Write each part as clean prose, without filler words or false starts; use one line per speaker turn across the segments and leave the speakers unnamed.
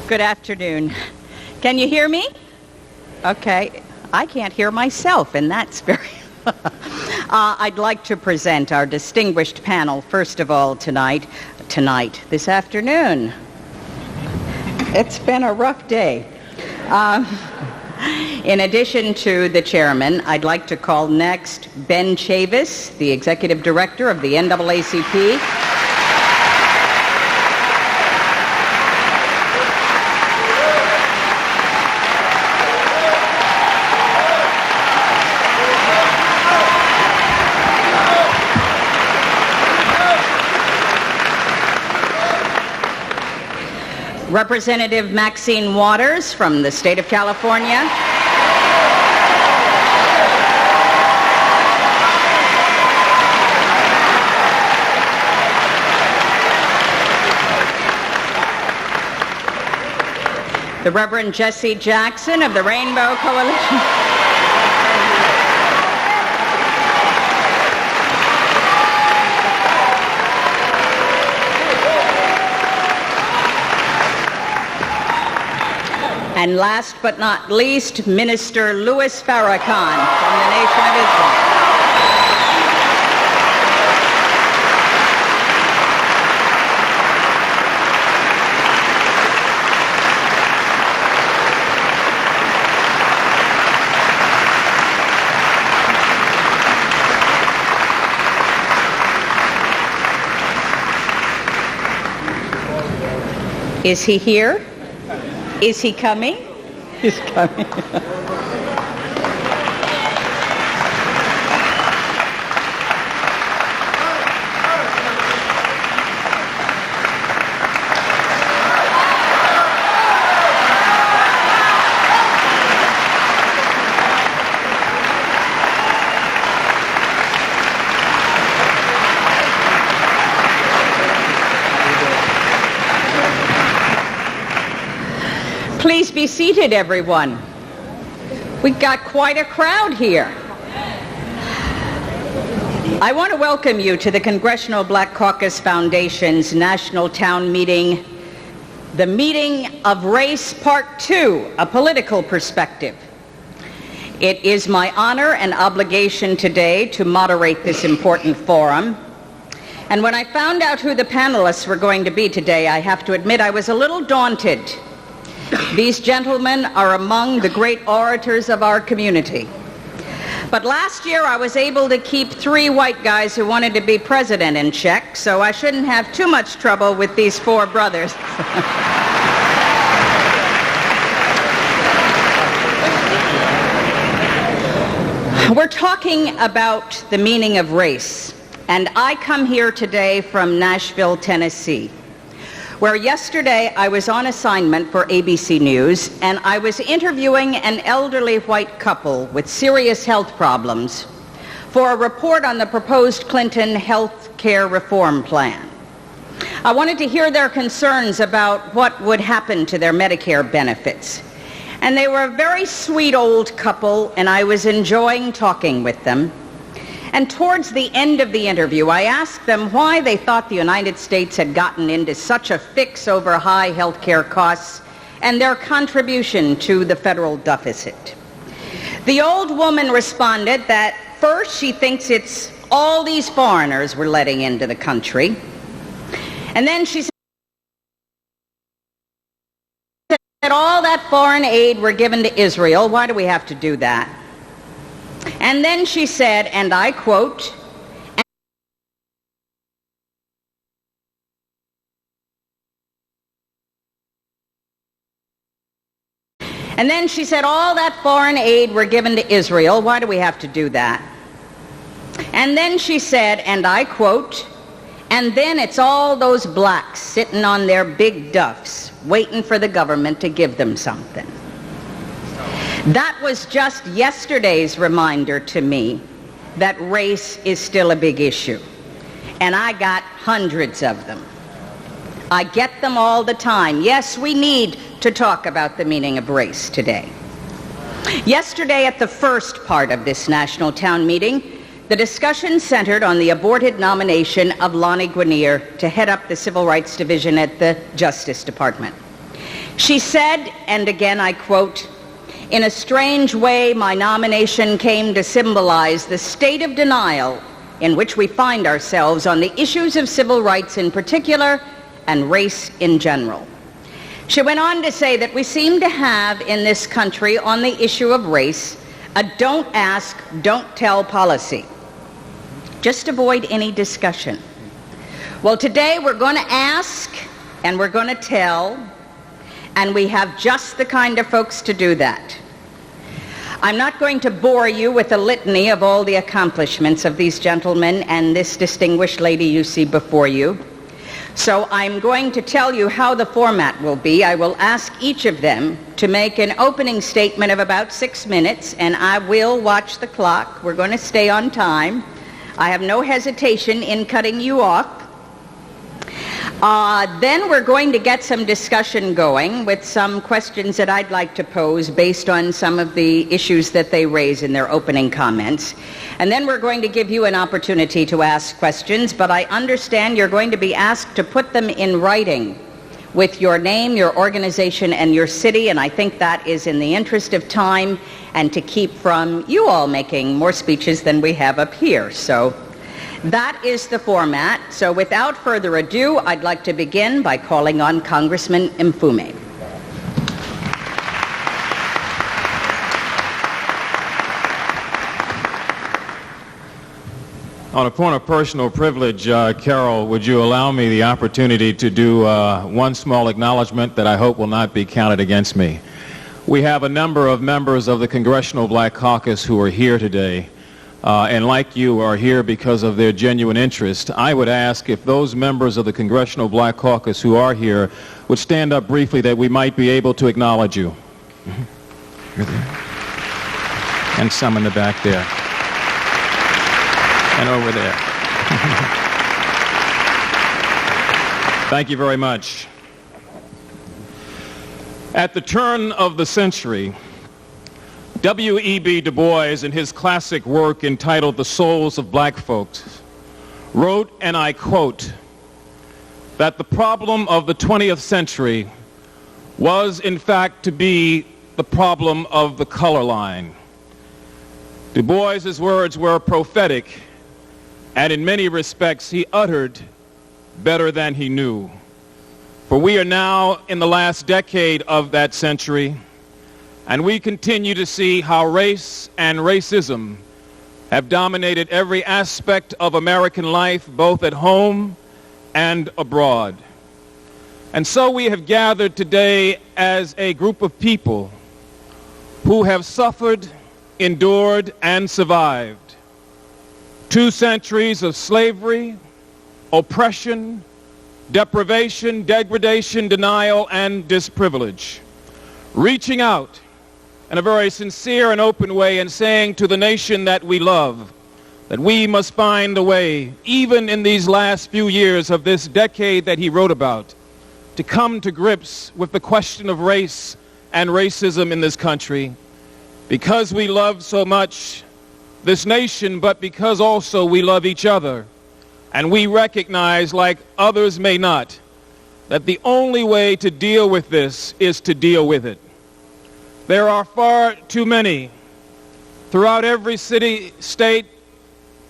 Good afternoon. Can you hear me? Okay. I can't hear myself, and that's very... I'd like to present our distinguished panel, first of all, this afternoon. It's been a rough day. In addition to the chairman, I'd like to call next Ben Chavis, the executive director of the NAACP. Representative Maxine Waters from the state of California. The Reverend Jesse Jackson of the Rainbow Coalition. And last but not least, Minister Louis Farrakhan from the Nation of Islam. Is he here? Is he coming? He's coming. Please be seated, everyone. We've got quite a crowd here. I want to welcome you to the Congressional Black Caucus Foundation's National Town Meeting, the Meeting of Race Part 2, A Political Perspective. It is my honor and obligation today to moderate this important forum. And when I found out who the panelists were going to be today, I have to admit I was a little daunted. These gentlemen are among the great orators of our community. But last year I was able to keep 3 white guys who wanted to be president in check, so I shouldn't have too much trouble with these 4 brothers. We're talking about the meaning of race, and I come here today from Nashville, Tennessee, where yesterday I was on assignment for ABC News, and I was interviewing an elderly white couple with serious health problems for a report on the proposed Clinton health care reform plan. I wanted to hear their concerns about what would happen to their Medicare benefits. And they were a very sweet old couple, and I was enjoying talking with them. And towards the end of the interview, I asked them why they thought the United States had gotten into such a fix over high health care costs and their contribution to the federal deficit. The old woman responded that first she thinks it's all these foreigners we're letting into the country. And then she said all that foreign aid we're giving to Israel, why do we have to do that? And then she said, and I quote, and then she said, all that foreign aid we're giving to Israel, why do we have to do that? And then she said, and I quote, and then it's all those blacks sitting on their big duffs waiting for the government to give them something. That was just yesterday's reminder to me that race is still a big issue. And I got hundreds of them. I get them all the time. Yes, we need to talk about the meaning of race today. Yesterday at the first part of this national town meeting, the discussion centered on the aborted nomination of Lonnie Guinier to head up the Civil Rights Division at the Justice Department. She said, and again I quote, "In a strange way, my nomination came to symbolize the state of denial in which we find ourselves on the issues of civil rights in particular and race in general." She went on to say that we seem to have in this country on the issue of race a don't ask, don't tell policy. Just avoid any discussion. Well, today we're going to ask and we're going to tell, and we have just the kind of folks to do that. I'm not going to bore you with a litany of all the accomplishments of these gentlemen and this distinguished lady you see before you. So I'm going to tell you how the format will be. I will ask each of them to make an opening statement of about 6 minutes, and I will watch the clock. We're going to stay on time. I have no hesitation in cutting you off. Then we're going to get some discussion going with some questions that I'd like to pose based on some of the issues that they raise in their opening comments. And then we're going to give you an opportunity to ask questions, but I understand you're going to be asked to put them in writing with your name, your organization, and your city, and I think that is in the interest of time and to keep from you all making more speeches than we have up here. So that is the format. So without further ado, I'd like to begin by calling on Congressman Mfume.
On a point of personal privilege, Carol, would you allow me the opportunity to do one small acknowledgement that I hope will not be counted against me? We have a number of members of the Congressional Black Caucus who are here today. And like you are here because of their genuine interest. I would ask if those members of the Congressional Black Caucus who are here would stand up briefly that we might be able to acknowledge you. You're there. And some in the back there. And over there. Thank you very much. At the turn of the century, W.E.B. Du Bois, in his classic work entitled The Souls of Black Folks, wrote, and I quote, that the problem of the 20th century was, in fact, to be the problem of the color line. Du Bois's words were prophetic, and in many respects he uttered better than he knew. For we are now in the last decade of that century, and we continue to see how race and racism have dominated every aspect of American life, both at home and abroad. And so we have gathered today as a group of people who have suffered, endured, and survived 2 centuries of slavery, oppression, deprivation, degradation, denial, and disprivilege, reaching out in a very sincere and open way and saying to the nation that we love that we must find a way, even in these last few years of this decade that he wrote about, to come to grips with the question of race and racism in this country, because we love so much this nation, but because also we love each other. And we recognize, like others may not, that the only way to deal with this is to deal with it. There are far too many throughout every city, state,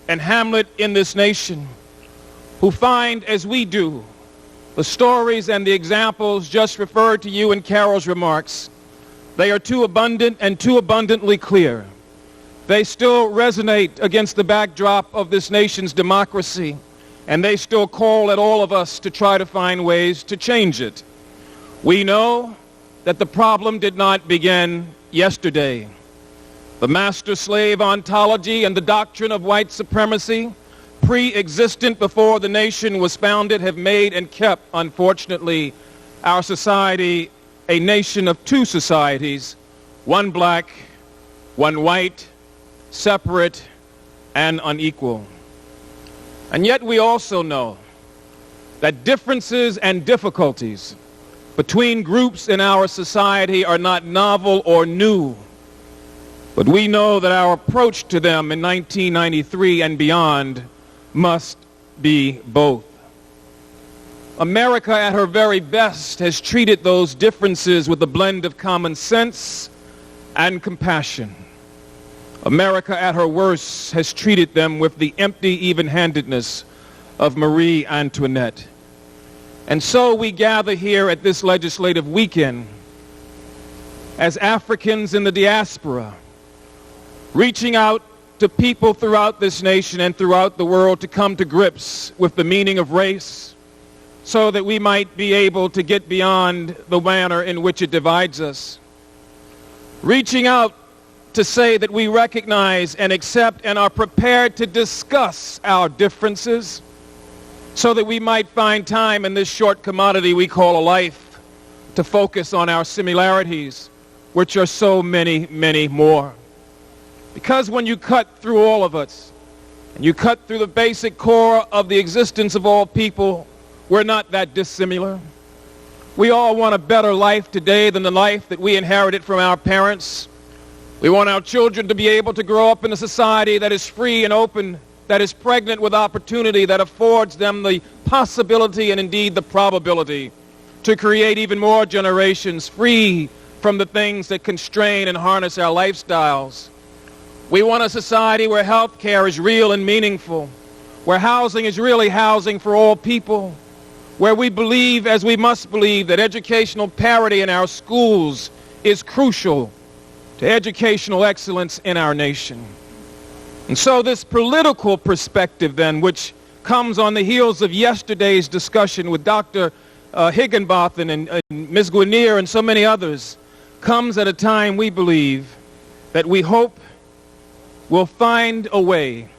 and hamlet in this nation who find, as we do, the stories and the examples just referred to you in Carol's remarks. They are too abundant and too abundantly clear. They still resonate against the backdrop of this nation's democracy, and they still call at all of us to try to find ways to change it. We know that the problem did not begin yesterday. The master-slave ontology and the doctrine of white supremacy, pre-existent before the nation was founded, have made and kept, unfortunately, our society a nation of 2 societies, one black, one white, separate and unequal. And yet we also know that differences and difficulties between groups in our society are not novel or new, but we know that our approach to them in 1993 and beyond must be both. America at her very best has treated those differences with a blend of common sense and compassion. America at her worst has treated them with the empty even-handedness of Marie Antoinette. And so we gather here at this legislative weekend as Africans in the diaspora, reaching out to people throughout this nation and throughout the world to come to grips with the meaning of race so that we might be able to get beyond the manner in which it divides us. Reaching out to say that we recognize and accept and are prepared to discuss our differences so that we might find time in this short commodity we call a life to focus on our similarities, which are so many, many more. Because when you cut through all of us, and you cut through the basic core of the existence of all people, we're not that dissimilar. We all want a better life today than the life that we inherited from our parents. We want our children to be able to grow up in a society that is free and open, that is pregnant with opportunity, that affords them the possibility and indeed the probability to create even more generations free from the things that constrain and harness our lifestyles. We want a society where health care is real and meaningful, where housing is really housing for all people, where we believe, as we must believe, that educational parity in our schools is crucial to educational excellence in our nation. And so this political perspective then, which comes on the heels of yesterday's discussion with Dr. Higginbotham and Ms. Guinier and so many others, comes at a time we believe that we hope will find a way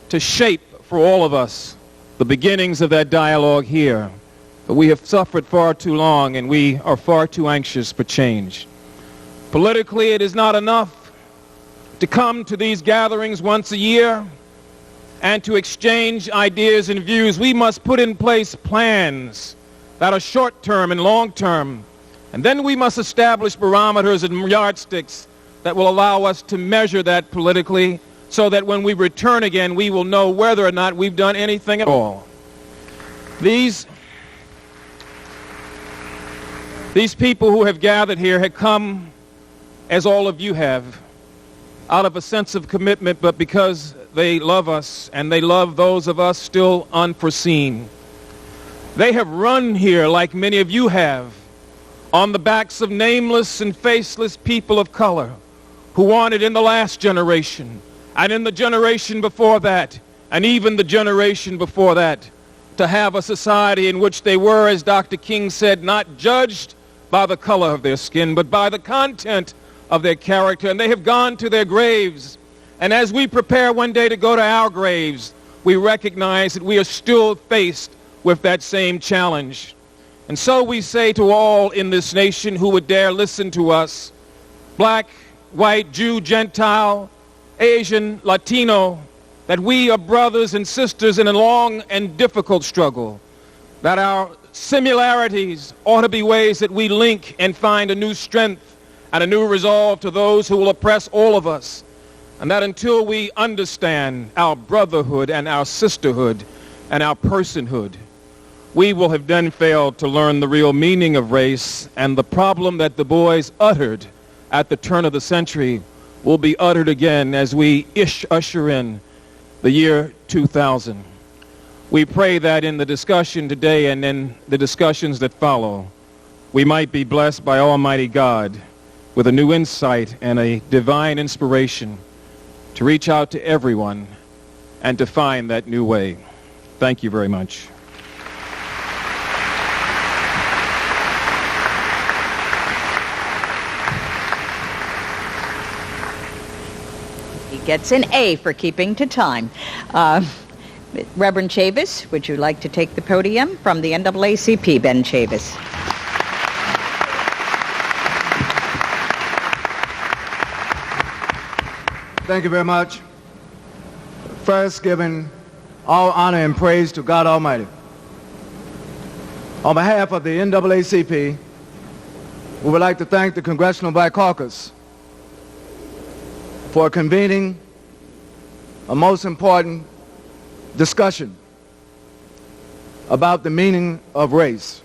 to shape for all of us the beginnings of that dialogue here. But we have suffered far too long and we are far too anxious for change. Politically, it is not enough to come to these gatherings once a year and to exchange ideas and views. We must put in place plans that are short-term and long-term. And then we must establish barometers and yardsticks that will allow us to measure that politically so that when we return again, we will know whether or not we've done anything at all. These people who have gathered here have come, as all of you have, out of a sense of commitment, but because they love us and they love those of us still unforeseen. They have run here, like many of you have, on the backs of nameless and faceless people of color who wanted in the last generation and in the generation before that and even the generation before that to have a society in which they were, as Dr. King said, not judged by the color of their skin, but by the content of their character. And they have gone to their graves. And as we prepare one day to go to our graves, we recognize that we are still faced with that same challenge. And so we say to all in this nation who would dare listen to us, black, white, Jew, Gentile, Asian, Latino, that we are brothers and sisters in a long and difficult struggle, that our similarities ought to be ways that we link and find a new strength and a new resolve to those who will oppress all of us, and that until we understand our brotherhood and our sisterhood and our personhood, we will have then failed to learn the real meaning of race, and the problem that the boys uttered at the turn of the century will be uttered again as we usher in the year 2000. We pray that in the discussion today and in the discussions that follow, we might be blessed by Almighty God with a new insight and a divine inspiration to reach out to everyone and to find that new way. Thank you very much.
He gets an A for keeping to time. Reverend Chavis, would you like to take the podium from the NAACP? Ben Chavis.
Thank you very much. First, giving all honor and praise to God Almighty. On behalf of the NAACP, we would like to thank the Congressional Black Caucus for convening a most important discussion. about the meaning of race.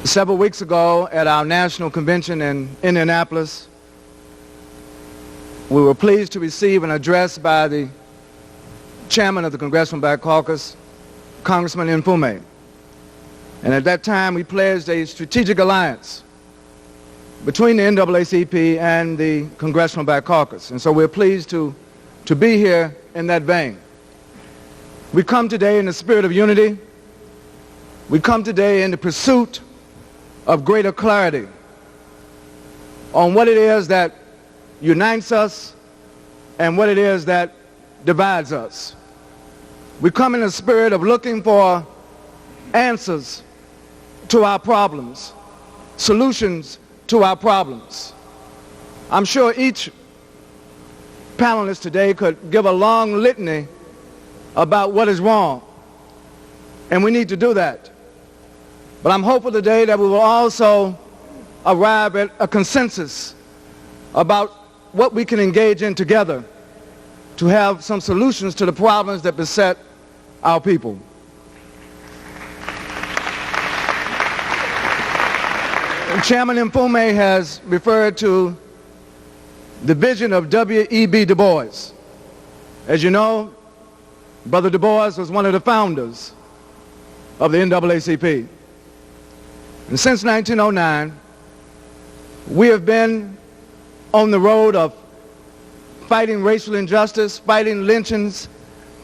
Several weeks ago at our national convention in Indianapolis, we were pleased to receive an address by the chairman of the Congressional Black Caucus, Congressman Mfume. And at that time, we pledged a strategic alliance between the NAACP and the Congressional Black Caucus. And so we're pleased to be here in that vein. We come today in the spirit of unity. We come today in the pursuit of greater clarity on what it is that unites us and what it is that divides us. We come in the spirit of looking for answers to our problems, solutions to our problems. I'm sure each panelist today could give a long litany about what is wrong, and we need to do that. But I'm hopeful today that we will also arrive at a consensus about what we can engage in together to have some solutions to the problems that beset our people. And Chairman Mfume has referred to the vision of W.E.B. Du Bois. As you know, Brother Du Bois was one of the founders of the NAACP. And since 1909, we have been on the road of fighting racial injustice, fighting lynchings,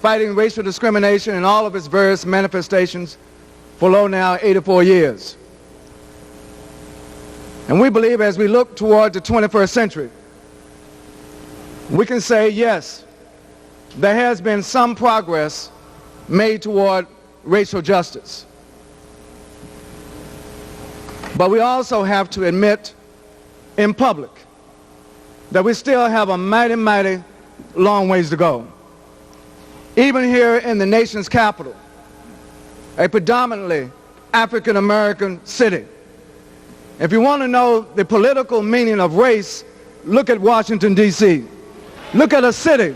fighting racial discrimination in all of its various manifestations for now 84 years. And we believe as we look toward the 21st century, we can say, yes, there has been some progress made toward racial justice. But we also have to admit in public that we still have a mighty, mighty long ways to go. Even here in the nation's capital, a predominantly African-American city. If you want to know the political meaning of race, look at Washington, D.C. Look at a city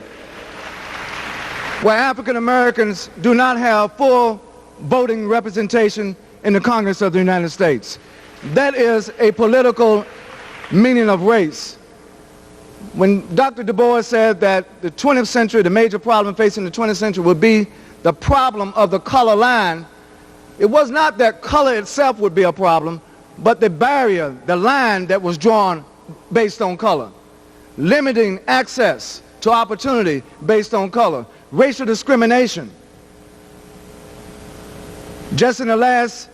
where African-Americans do not have full voting representation in the Congress of the United States. That is a political meaning of race. When Dr. Du Bois said that the 20th century, the major problem facing the 20th century would be the problem of the color line, it was not that color itself would be a problem, but the barrier, the line that was drawn based on color, limiting access to opportunity based on color, racial discrimination. Just in the last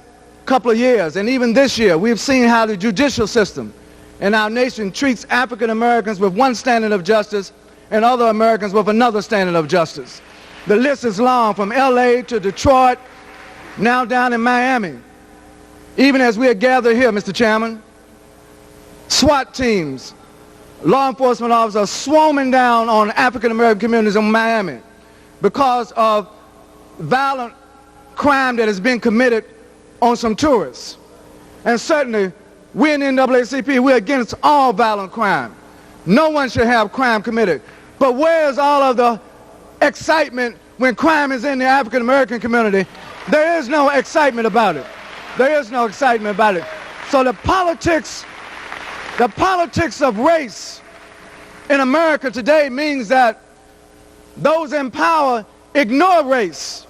couple of years, and even this year, we've seen how the judicial system in our nation treats African Americans with one standard of justice and other Americans with another standard of justice. The list is long, from LA to Detroit, now down in Miami. Even as we are gathered here, Mr. Chairman, SWAT teams, law enforcement officers are swarming down on African American communities in Miami because of violent crime that has been committed on some tourists. And certainly, we in the NAACP, we're against all violent crime. No one should have crime committed. But where's all of the excitement when crime is in the African American community? There is no excitement about it. There is no excitement about it. So the politics of race in America today means that those in power ignore race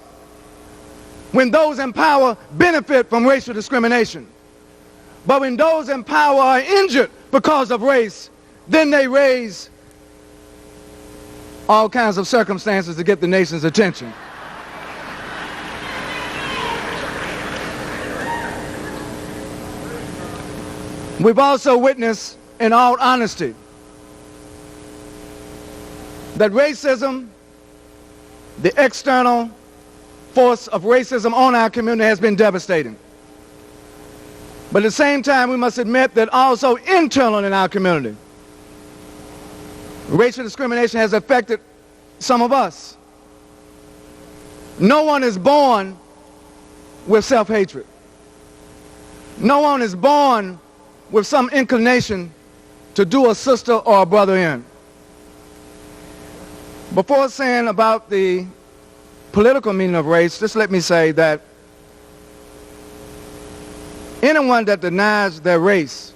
when those in power benefit from racial discrimination. But when those in power are injured because of race, then they raise all kinds of circumstances to get the nation's attention. We've also witnessed, in all honesty, that racism, the external force of racism on our community, has been devastating. But at the same time, we must admit that also internal in our community, racial discrimination has affected some of us. No one is born with self-hatred. No one is born with some inclination to do a sister or a brother in. Before saying about the political meaning of race, just let me say that anyone that denies their race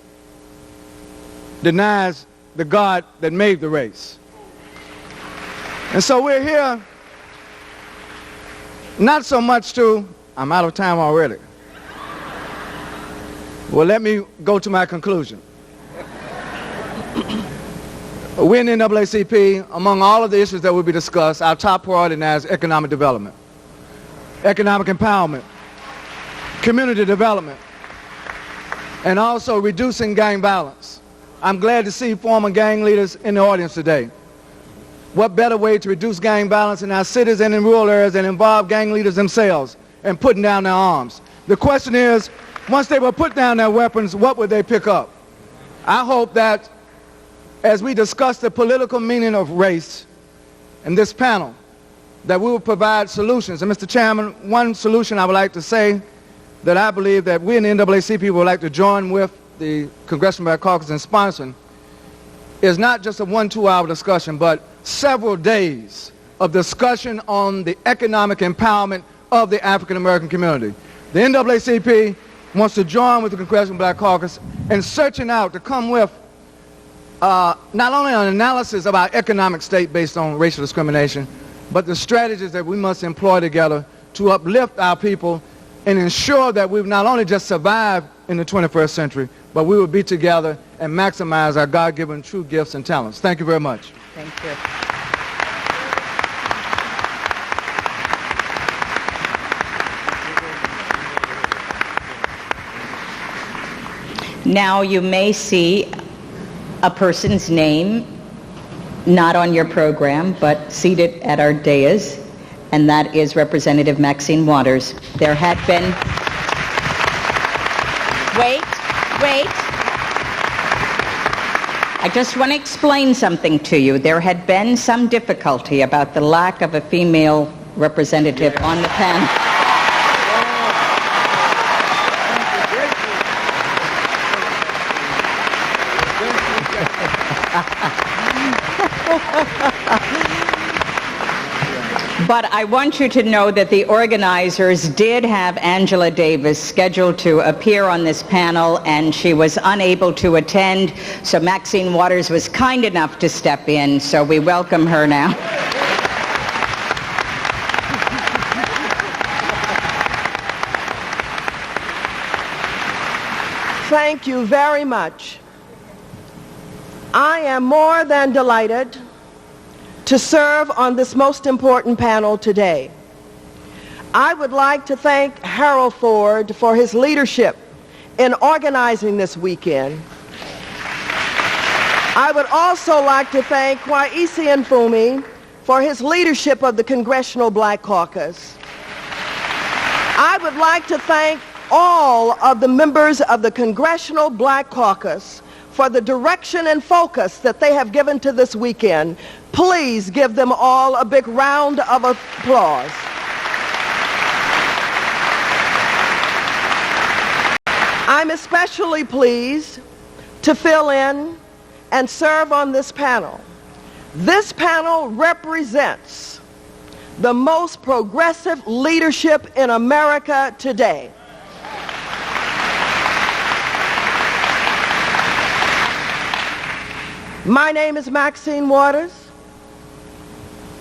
denies the God that made the race. And so we're here not so much to, I'm out of time already. Well, let me go to my conclusion. We in the NAACP, among all of the issues that will be discussed, our top priority now is economic development, economic empowerment, community development, and also reducing gang violence. I'm glad to see former gang leaders in the audience today. What better way to reduce gang violence in our cities and in rural areas than involve gang leaders themselves and putting down their arms? The question is, once they will put down their weapons, what would they pick up? I hope that as we discuss the political meaning of race in this panel, that we will provide solutions. And Mr. Chairman, one solution I would like to say that I believe that we in the NAACP would like to join with the Congressional Black Caucus in sponsoring is not just a 1-2 hour discussion, but several days of discussion on the economic empowerment of the African American community. The NAACP wants to join with the Congressional Black Caucus in searching out to come with not only an analysis of our economic state based on racial discrimination, but the strategies that we must employ together to uplift our people and ensure that we've not only just survived in the 21st century, but we will be together and maximize our God-given true gifts and talents. Thank you very much.
Thank you. Now you may see a person's name not on your program, but seated at our dais, and that is Representative Maxine Waters. There had been... Wait. I just want to explain something to you. There had been some difficulty about the lack of a female representative on the panel. But I want you to know that the organizers did have Angela Davis scheduled to appear on this panel, and she was unable to attend, so Maxine Waters was kind enough to step in, so we welcome her now.
Thank you very much. I am more than delighted to serve on this most important panel today. I would like to thank Harold Ford for his leadership in organizing this weekend. I would also like to thank Kwaisi Mfume for his leadership of the Congressional Black Caucus. I would like to thank all of the members of the Congressional Black Caucus for the direction and focus that they have given to this weekend. Please give them all a big round of applause. I'm especially pleased to fill in and serve on this panel. This panel represents the most progressive leadership in America today. My name is Maxine Waters.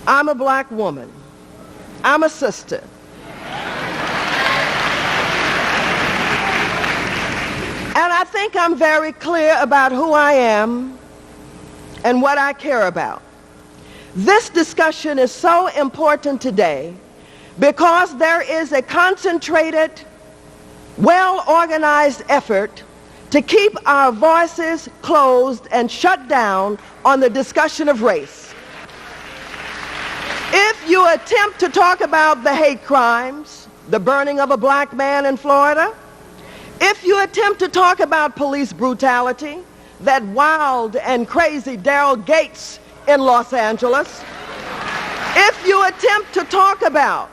I'm a black woman. I'm a sister. And I think I'm very clear about who I am and what I care about. This discussion is so important today because there is a concentrated, well-organized effort to keep our voices closed and shut down on the discussion of race. If you attempt to talk about the hate crimes, the burning of a black man in Florida, if you attempt to talk about police brutality, that wild and crazy Daryl Gates in Los Angeles, if you attempt to talk about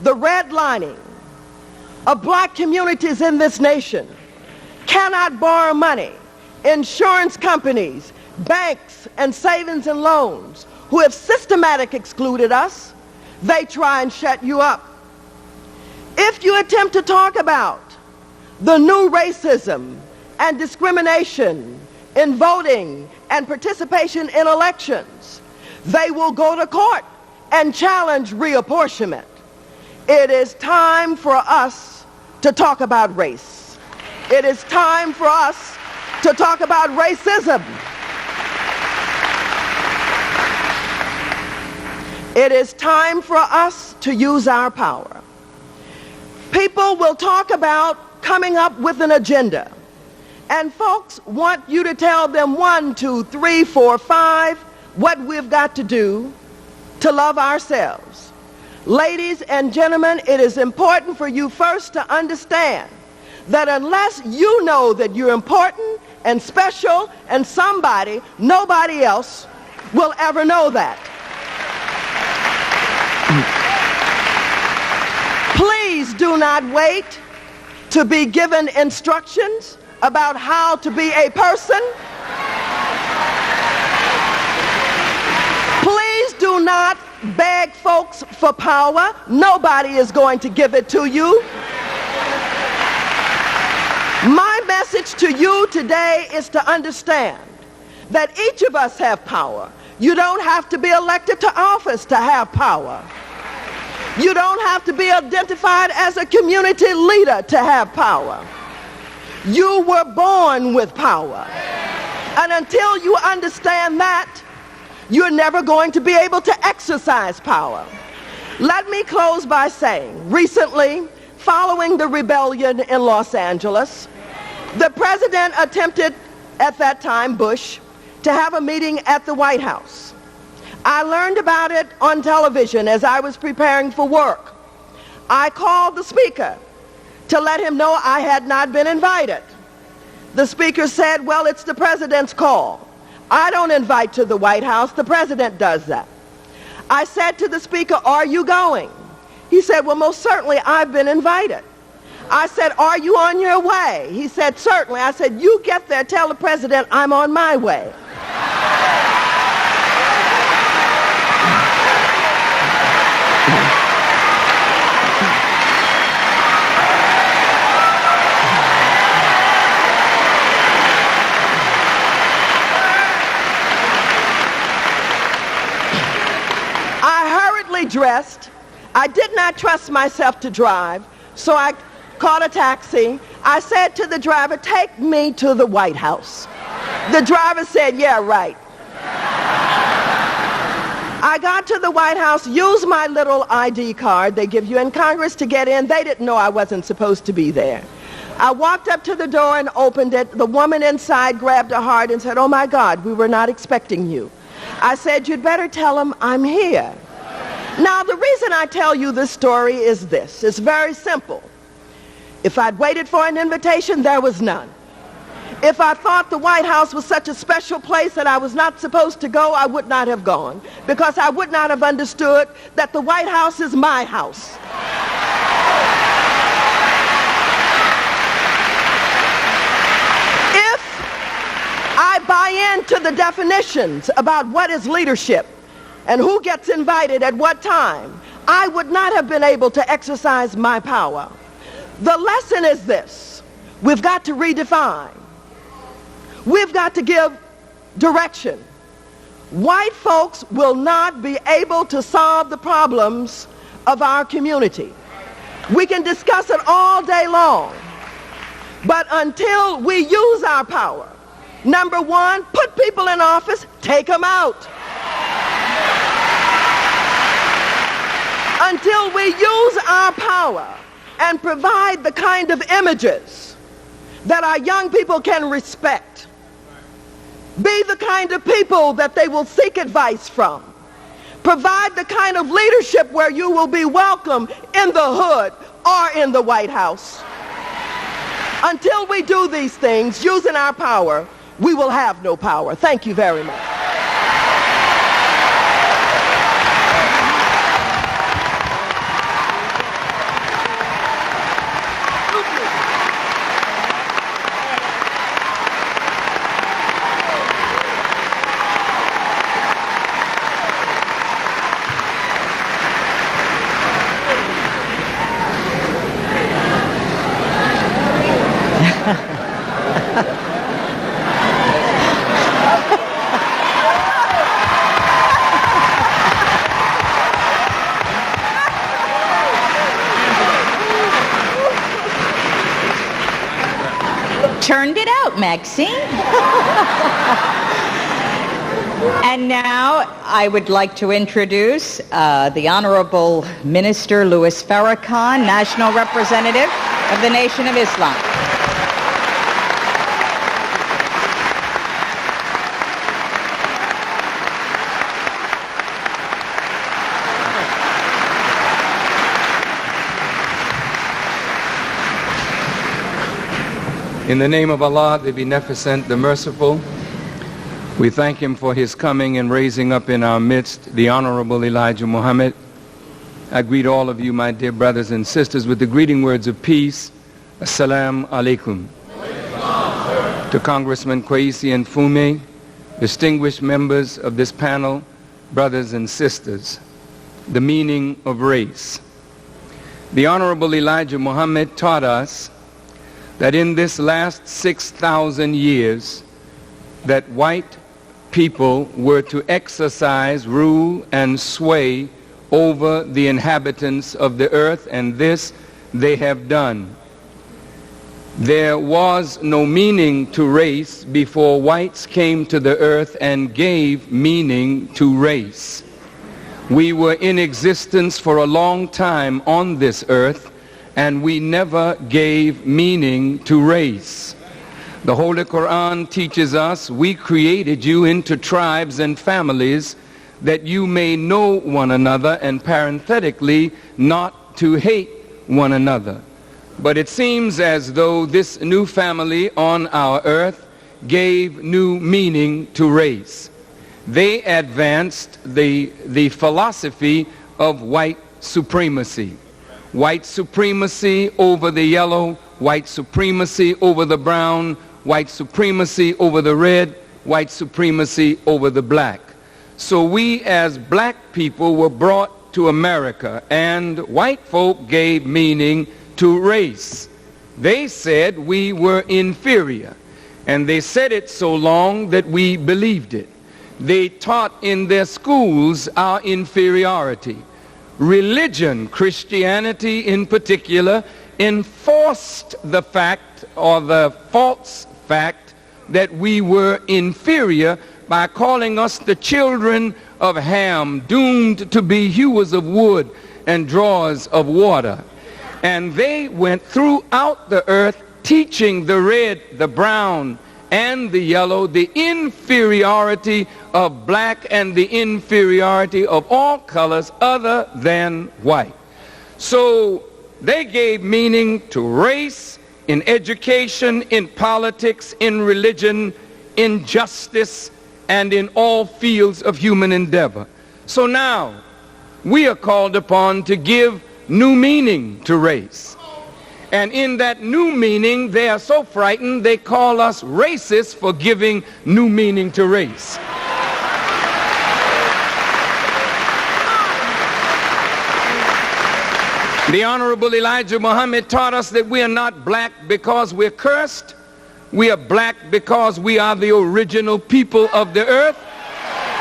the redlining of black communities in this nation, cannot borrow money, insurance companies, banks, and savings and loans who have systematically excluded us, they try and shut you up. If you attempt to talk about the new racism and discrimination in voting and participation in elections, they will go to court and challenge reapportionment. It is time for us to talk about race. It is time for us to talk about racism. It is time for us to use our power. People will talk about coming up with an agenda, and folks want you to tell them 1, 2, 3, 4, 5 what we've got to do to love ourselves. Ladies and gentlemen, it is important for you first to understand that unless you know that you're important and special and somebody, nobody else will ever know that. Please do not wait to be given instructions about how to be a person. Please do not beg folks for power. Nobody is going to give it to you. My message to you today is to understand that each of us have power. You don't have to be elected to office to have power. You don't have to be identified as a community leader to have power. You were born with power. And until you understand that, you're never going to be able to exercise power. Let me close by saying, recently, following the rebellion in Los Angeles, the president attempted, at that time, Bush, to have a meeting at the White House. I learned about it on television as I was preparing for work. I called the speaker to let him know I had not been invited. The speaker said, well, it's the president's call. I don't invite to the White House. The president does that. I said to the speaker, are you going? He said, well, most certainly I've been invited. I said, are you on your way? He said, certainly. I said, you get there, tell the president I'm on my way. Dressed. I did not trust myself to drive, so I called a taxi. I said to the driver, take me to the White House. The driver said, yeah, right. I got to the White House, used my little ID card they give you in Congress to get in. They didn't know I wasn't supposed to be there. I walked up to the door and opened it. The woman inside grabbed a heart and said, oh my God, we were not expecting you. I said, you'd better tell them I'm here. Now, the reason I tell you this story is this. It's very simple. If I'd waited for an invitation, there was none. If I thought the White House was such a special place that I was not supposed to go, I would not have gone, because I would not have understood that the White House is my house. If I buy into the definitions about what is leadership, and who gets invited at what time, I would not have been able to exercise my power. The lesson is this. We've got to redefine. We've got to give direction. White folks will not be able to solve the problems of our community. We can discuss it all day long, but until we use our power, number one, put people in office, take them out. Until we use our power and provide the kind of images that our young people can respect, be the kind of people that they will seek advice from, provide the kind of leadership where you will be welcome in the hood or in the White House. Until we do these things using our power, we will have no power. Thank you very much.
Turned it out, Maxine. And now I would like to introduce the Honorable Minister Louis Farrakhan, National Representative of the Nation of Islam.
In the name of Allah, the Beneficent, the Merciful, we thank Him for His coming and raising up in our midst the Honorable Elijah Muhammad. I greet all of you, my dear brothers and sisters, with the greeting words of peace. Assalamu alaikum. To Congressman Kwesi and Fume, distinguished members of this panel, brothers and sisters, the meaning of race. The Honorable Elijah Muhammad taught us that in this last 6,000 years that white people were to exercise, rule, and sway over the inhabitants of the earth, and this they have done. There was no meaning to race before whites came to the earth and gave meaning to race. We were in existence for a long time on this earth, and we never gave meaning to race. The Holy Quran teaches us, we created you into tribes and families that you may know one another, and parenthetically, not to hate one another. But it seems as though this new family on our earth gave new meaning to race. They advanced the philosophy of white supremacy. White supremacy over the yellow, white supremacy over the brown, white supremacy over the red, white supremacy over the black. So we as black people were brought to America, and white folk gave meaning to race. They said we were inferior, and they said it so long that we believed it. They taught in their schools our inferiority. Religion, Christianity in particular, enforced the fact, or the false fact, that we were inferior by calling us the children of Ham, doomed to be hewers of wood and drawers of water. And they went throughout the earth teaching the red, the brown, and the yellow the inferiority of black and the inferiority of all colors other than white. So they gave meaning to race in education, in politics, in religion, in justice, and in all fields of human endeavor. So now we are called upon to give new meaning to race. And in that new meaning, they are so frightened, they call us racist for giving new meaning to race. The Honorable Elijah Muhammad taught us that we are not black because we're cursed. We are black because we are the original people of the earth.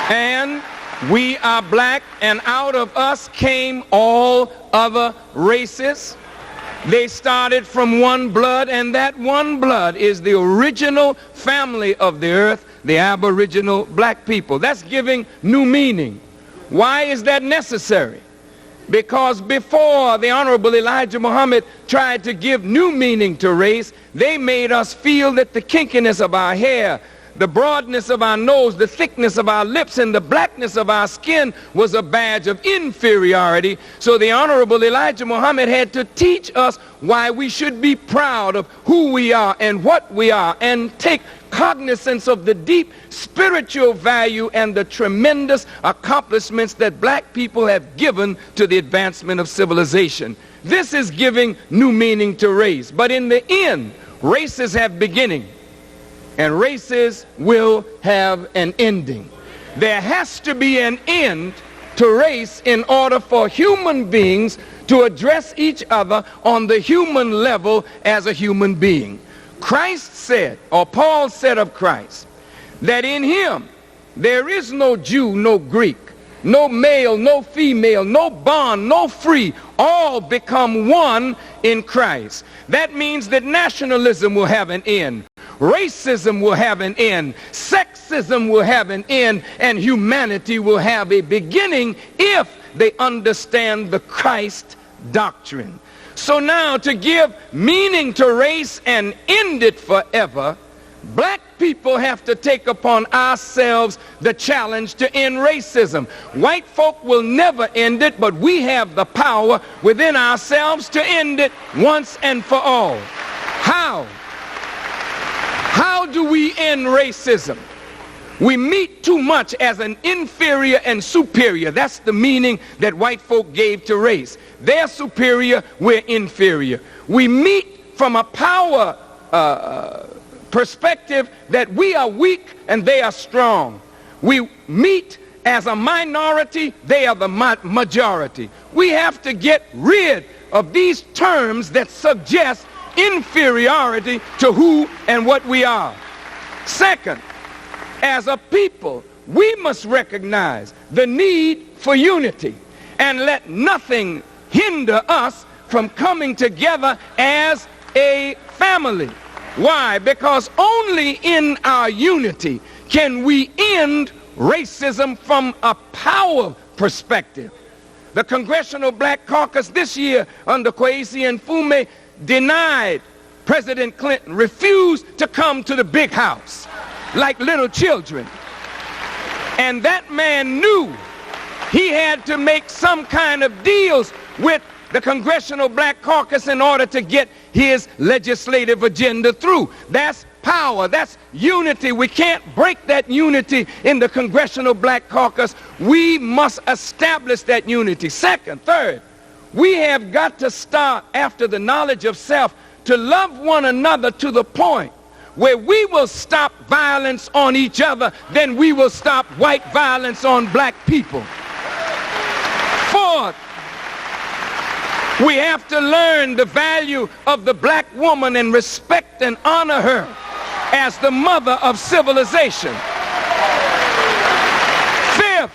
And we are black, and out of us came all other races. They started from one blood, and that one blood is the original family of the earth, the Aboriginal black people. That's giving new meaning. Why is that necessary? Because before the Honorable Elijah Muhammad tried to give new meaning to race, they made us feel that the kinkiness of our hair, the broadness of our nose, the thickness of our lips, and the blackness of our skin was a badge of inferiority. So the Honorable Elijah Muhammad had to teach us why we should be proud of who we are and what we are, and take cognizance of the deep spiritual value and the tremendous accomplishments that black people have given to the advancement of civilization. This is giving new meaning to race. But in the end, races have beginning, and races will have an ending. There has to be an end to race in order for human beings to address each other on the human level as a human being. Christ said, or Paul said of Christ, that in him there is no Jew, no Greek, no male, no female, no bond, no free. All become one in Christ. That means that nationalism will have an end. racism will have an end, sexism will have an end, and humanity will have a beginning if they understand the Christ doctrine. So now, to give meaning to race and end it forever, black people have to take upon ourselves the challenge to end racism. White folk will never end it, but we have the power within ourselves to end it once and for all. How? How do we end racism? We meet too much as an inferior and superior. That's the meaning that white folk gave to race. They're superior, we're inferior. We meet from a power perspective that we are weak and they are strong. We meet as a minority, they are the majority. We have to get rid of these terms that suggest inferiority to who and what we are. Second, as a people, we must recognize the need for unity and let nothing hinder us from coming together as a family. Why? Because only in our unity can we end racism from a power perspective. The Congressional Black Caucus this year under Kwesi and Fume denied President Clinton, refused to come to the big house like little children. And that man knew he had to make some kind of deals with the Congressional Black Caucus in order to get his legislative agenda through. That's power. That's unity. We can't break that unity in the Congressional Black Caucus. We must establish that unity. Second, third, we have got to start, after the knowledge of self, to love one another to the point where we will stop violence on each other, then we will stop white violence on black people. Fourth, we have to learn the value of the black woman and respect and honor her as the mother of civilization. Fifth,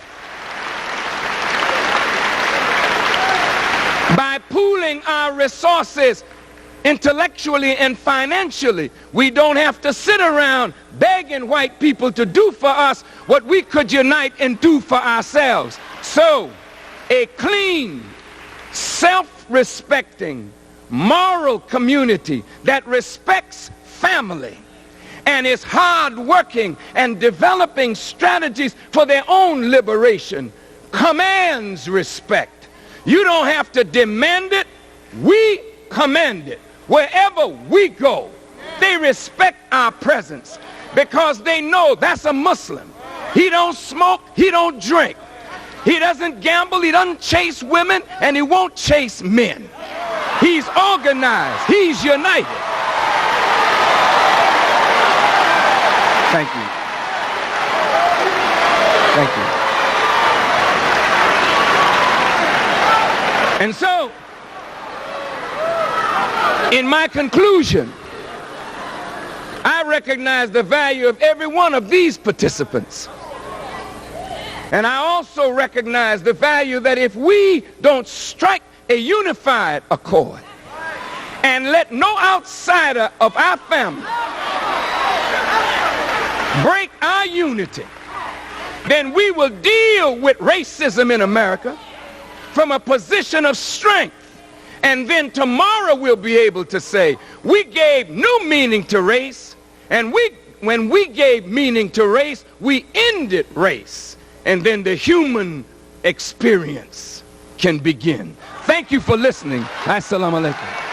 by pooling our resources intellectually and financially, we don't have to sit around begging white people to do for us what we could unite and do for ourselves. So, a clean, self-respecting, moral community that respects family and is hard-working and developing strategies for their own liberation commands respect. You don't have to demand it. We command it. Wherever we go, they respect our presence because they know that's a Muslim. He don't smoke, he don't drink, he doesn't gamble, he doesn't chase women, and he won't chase men. He's organized, he's united. Thank you. Thank you. And so, in my conclusion, I recognize the value of every one of these participants. And I also recognize the value that if we don't strike a unified accord and let no outsider of our family break our unity, then we will deal with racism in America from a position of strength. And then tomorrow we'll be able to say, we gave new meaning to race, and when we gave meaning to race, we ended race. And then the human experience can begin. Thank you for listening. Assalamu alaikum.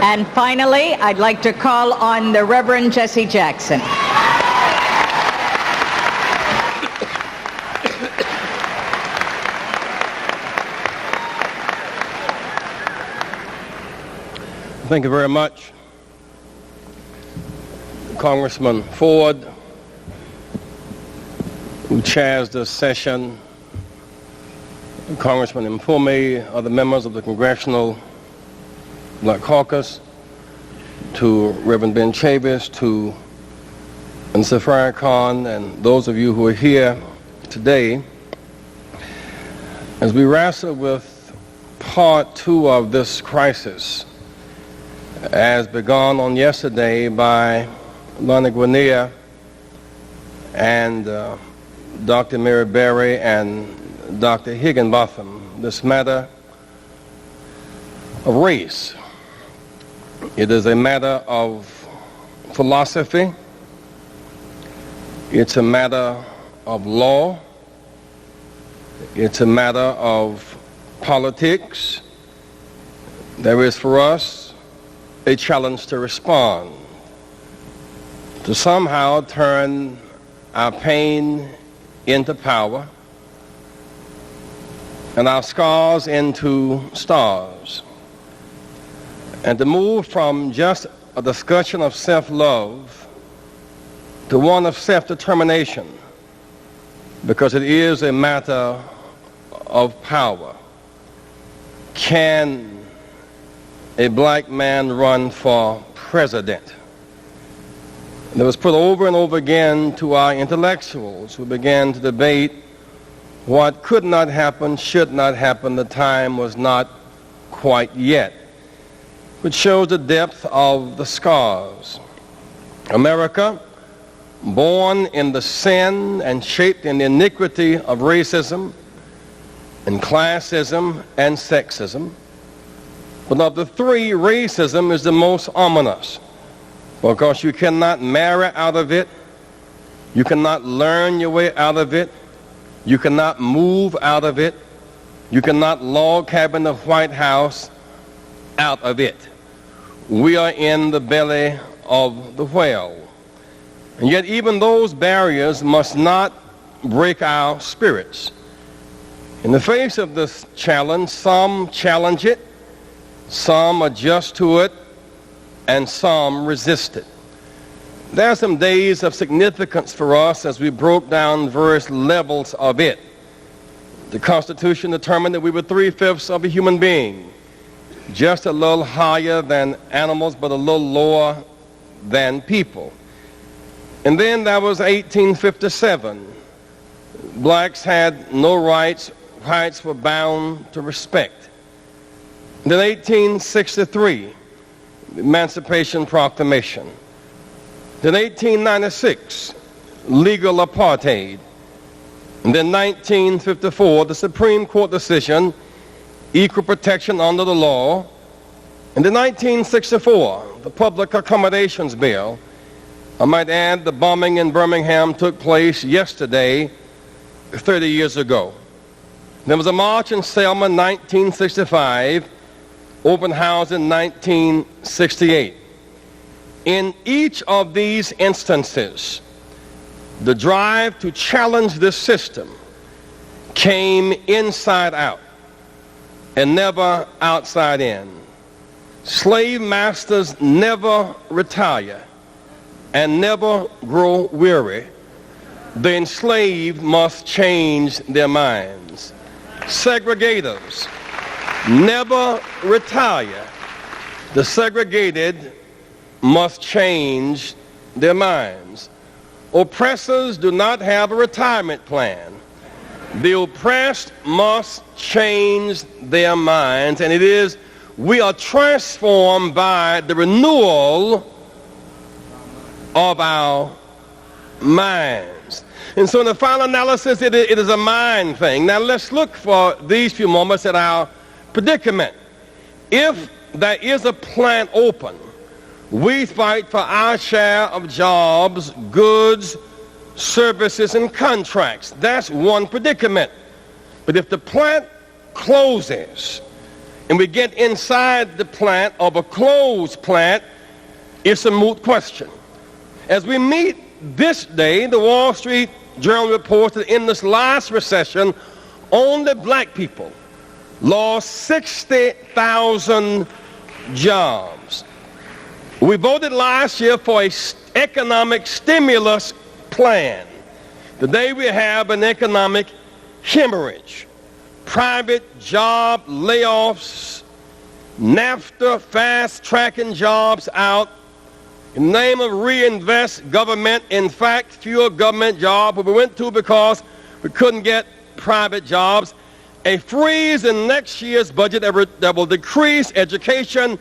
And finally, I'd like to call on the Reverend Jesse Jackson.
Thank you very much, Congressman Ford, who chairs the session, Congressman Mfume, other members of the Congressional Black Caucus, to Reverend Ben Chavis, to Mr. Farrakhan, and those of you who are here today, as we wrestle with part two of this crisis, as begun on yesterday by Lana Guinea and Dr. Mary Berry and Dr. Higginbotham, this matter of race. It is a matter of philosophy. It's a matter of law. It's a matter of politics. There is for us a challenge to respond, to somehow turn our pain into power and our scars into stars, and to move from just a discussion of self-love to one of self-determination, because it is a matter of power. Can a black man run for president? And it was put over and over again to our intellectuals who began to debate what could not happen, should not happen, the time was not quite yet, which shows the depth of the scars. America, born in the sin and shaped in the iniquity of racism and classism and sexism, but of the three, racism is the most ominous, because you cannot marry out of it, you cannot learn your way out of it, you cannot move out of it, you cannot log cabin the White House out of it. We are in the belly of the whale. And yet even those barriers must not break our spirits. In the face of this challenge, some challenge it, some adjust to it, and some resist it. There are some days of significance for us as we broke down various levels of it. The Constitution determined that we were 3/5 of a human being, just a little higher than animals, but a little lower than people. And then there was 1857. Blacks had no rights, whites were bound to respect. And then 1863, the Emancipation Proclamation. Then 1896, legal apartheid. And then 1954, the Supreme Court decision, equal protection under the law. And then 1964, the Public Accommodations Bill. I might add, the bombing in Birmingham took place yesterday, 30 years ago. There was a march in Selma in 1965, open house in 1968. In each of these instances, the drive to challenge this system came inside out and never outside in. Slave masters never retire and never grow weary. The enslaved must change their minds. Segregators never retire. The segregated must change their minds. Oppressors do not have a retirement plan. The oppressed must change their minds, and it is, we are transformed by the renewal of our minds. And so in the final analysis, it is a mind thing. Now let's look for these few moments at our predicament. If there is a plant open, we fight for our share of jobs, goods, services, and contracts. That's one predicament. But if the plant closes and we get inside the plant of a closed plant, it's a moot question. As we meet this day, the Wall Street Journal reports that in this last recession, only black people lost 60,000 jobs. We voted last year for an economic stimulus plan. Today we have an economic hemorrhage. private job layoffs, NAFTA fast-tracking jobs out, in the name of reinvest government. In fact, fewer government jobs we went to because we couldn't get private jobs. A freeze in next year's budget that will decrease education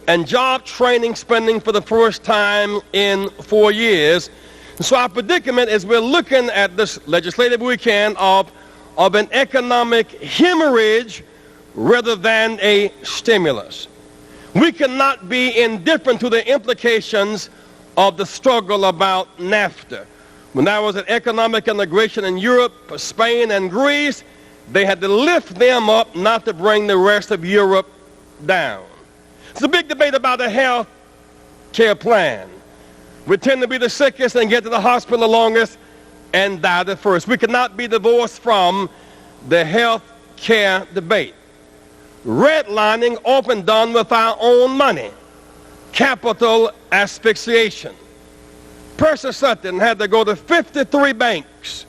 and job training spending for the first time in 4 years. And so our predicament is we're looking at this legislative weekend of an economic hemorrhage rather than a stimulus. We cannot be indifferent to the implications of the struggle about NAFTA. When there was an economic integration in Europe for Spain and Greece, they had to lift them up, not to bring the rest of Europe down. It's a big debate about a health care plan. We tend to be the sickest and get to the hospital the longest and die the first. We cannot be divorced from the health care debate. Redlining, often done with our own money. Capital asphyxiation. Percy Sutton had to go to 53 banks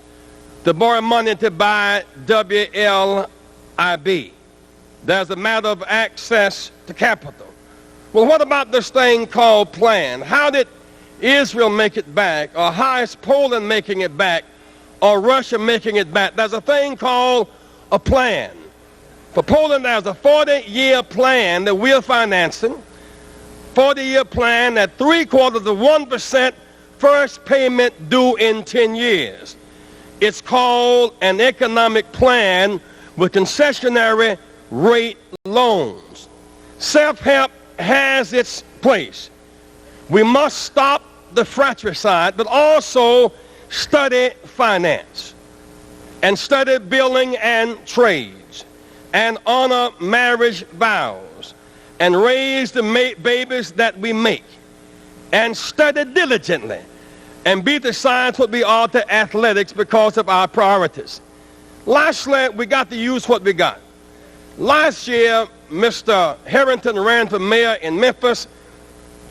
to borrow money to buy WLIB. There's a matter of access to capital. Well, what about this thing called plan? How did Israel make it back? Or how is Poland making it back? Or Russia making it back? There's a thing called a plan. For Poland, there's a 40-year plan that we're financing. 40-year plan at 0.75% first payment due in 10 years. It's called an economic plan with concessionary rate loans. Self-help has its place. We must stop the fratricide, but also study finance and study building and trades and honor marriage vows and raise the babies that we make and study diligently and be the science what we are to athletics because of our priorities. Lastly, we got to use what we got. Last year, Mr. Harrington ran for mayor in Memphis,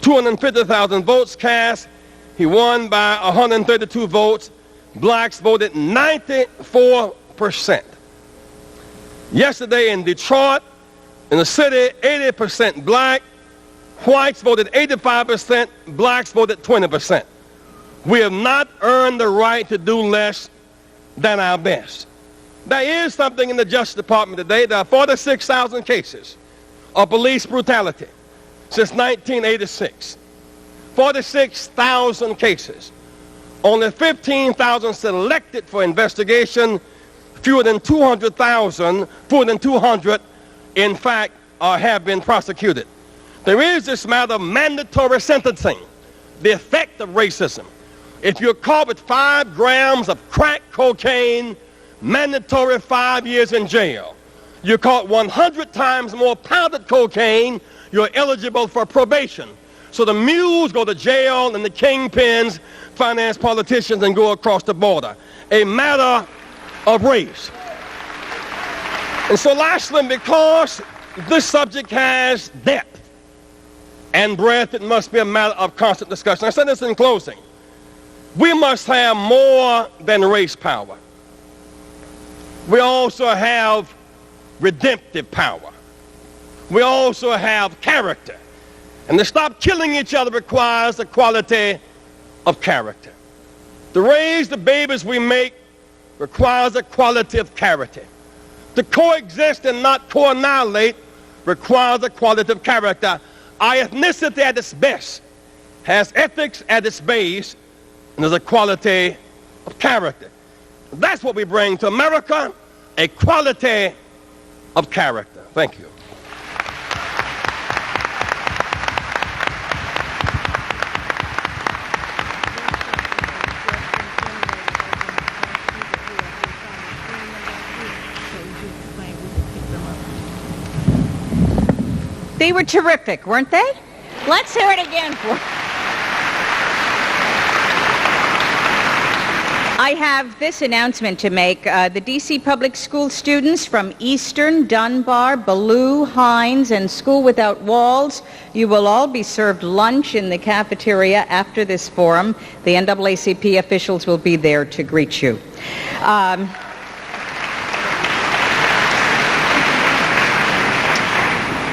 250,000 votes cast. He won by 132 votes. Blacks voted 94%. Yesterday in Detroit, in the city, 80% black. Whites voted 85%. Blacks voted 20%. We have not earned the right to do less than our best. There is something in the Justice Department today. There are 46,000 cases of police brutality since 1986. 46,000 cases. Only 15,000 selected for investigation. Fewer than 200,000, fewer than 200, in fact, have been prosecuted. There is this matter of mandatory sentencing, the effect of racism. If you're caught with 5 grams of crack cocaine, mandatory 5 years in jail. You're caught 100 times more powdered cocaine, you're eligible for probation. So the mules go to jail and the kingpins finance politicians and go across the border. A matter of race. And so lastly, because this subject has depth and breadth, it must be a matter of constant discussion. I said this in closing. We must have more than race power. We also have redemptive power. We also have character. And to stop killing each other requires the quality of character. To raise the babies we make requires a quality of character. To coexist and not co-annihilate requires a quality of character. Our ethnicity at its best has ethics at its base, and there's a quality of character. That's what we bring to America, a quality of character. Thank you.
They were terrific, weren't they? Let's hear it again for I have this announcement to make. The D.C. Public School students from Eastern, Dunbar, Ballou, Hines, and School Without Walls, you will all be served lunch in the cafeteria after this forum. The NAACP officials will be there to greet you.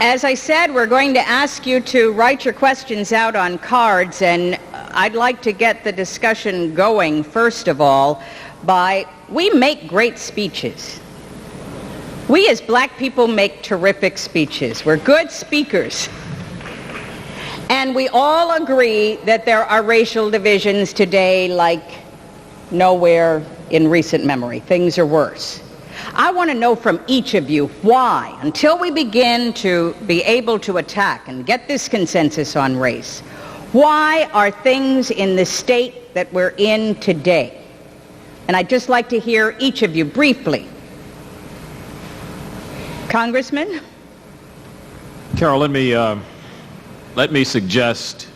as I said, we're going to ask you to write your questions out on cards, and I'd like to get the discussion going, first of all, we make great speeches. We as black people make terrific speeches. We're good speakers. And we all agree that there are racial divisions today like nowhere in recent memory. Things are worse. I want to know from each of you why, until we begin to be able to attack and get this consensus on race, why are things in the state that we're in today? And I'd just like to hear each of you briefly. Congressman?
Carol, let me suggest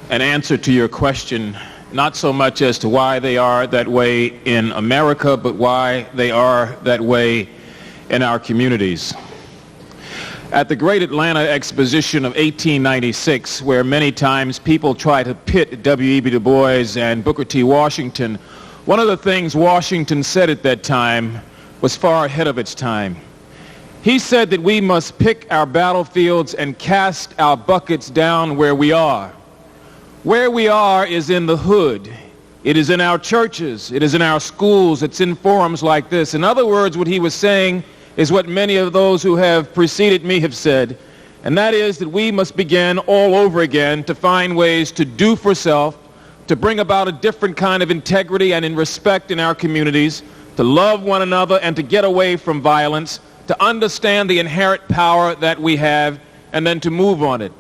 an answer to your question, not so much as to why they are that way in America, but why they are that way in our communities. At the Great Atlanta Exposition of 1896, where many times people try to pit W.E.B. Du Bois and Booker T. Washington, one of the things Washington said at that time was far ahead of its time. He said that we must pick our battlefields and cast our buckets down where we are. Where we are is in the hood. It is in our churches. It is in our schools. It's in forums like this. In other words, what he was saying is what many of those who have preceded me have said, and that is that we must begin all over again to find ways to do for self, to bring about a different kind of integrity and in respect in our communities, to love one another and to get away from violence, to understand the inherent power that we have, and then to move on it.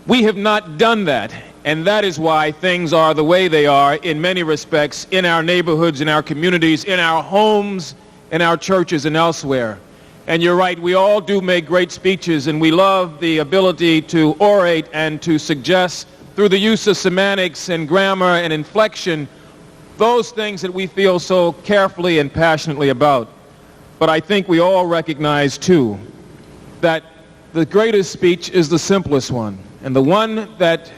We have not done that, and that is why things are the way they are in many respects in our neighborhoods, in our communities, in our homes, in our churches, and elsewhere. And you're right, we all do make great speeches, and we love the ability to orate and to suggest through the use of semantics and grammar and inflection those things that we feel so carefully and passionately about. But I think we all recognize, too, that the greatest speech is the simplest one. And the one that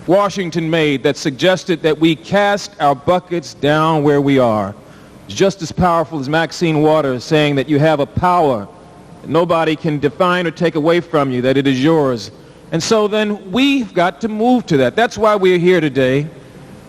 Washington made that suggested that we cast our buckets down where we are is just as powerful as Maxine Waters saying that you have a power that nobody can define or take away from you, that it is yours. And so then we've got to move to that. That's why we're here today,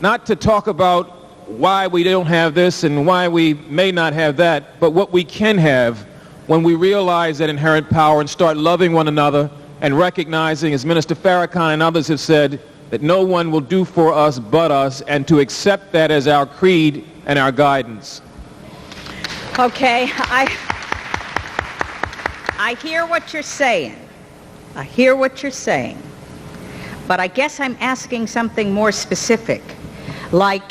not to talk about why we don't have this and why we may not have that, but what we can have when we realize that inherent power and start loving one another and recognizing, as Minister Farrakhan and others have said, that no one will do for us but us, and to accept that as our creed and our guidance.
Okay, I hear what you're saying. I hear what you're saying. But I guess I'm asking something more specific, like,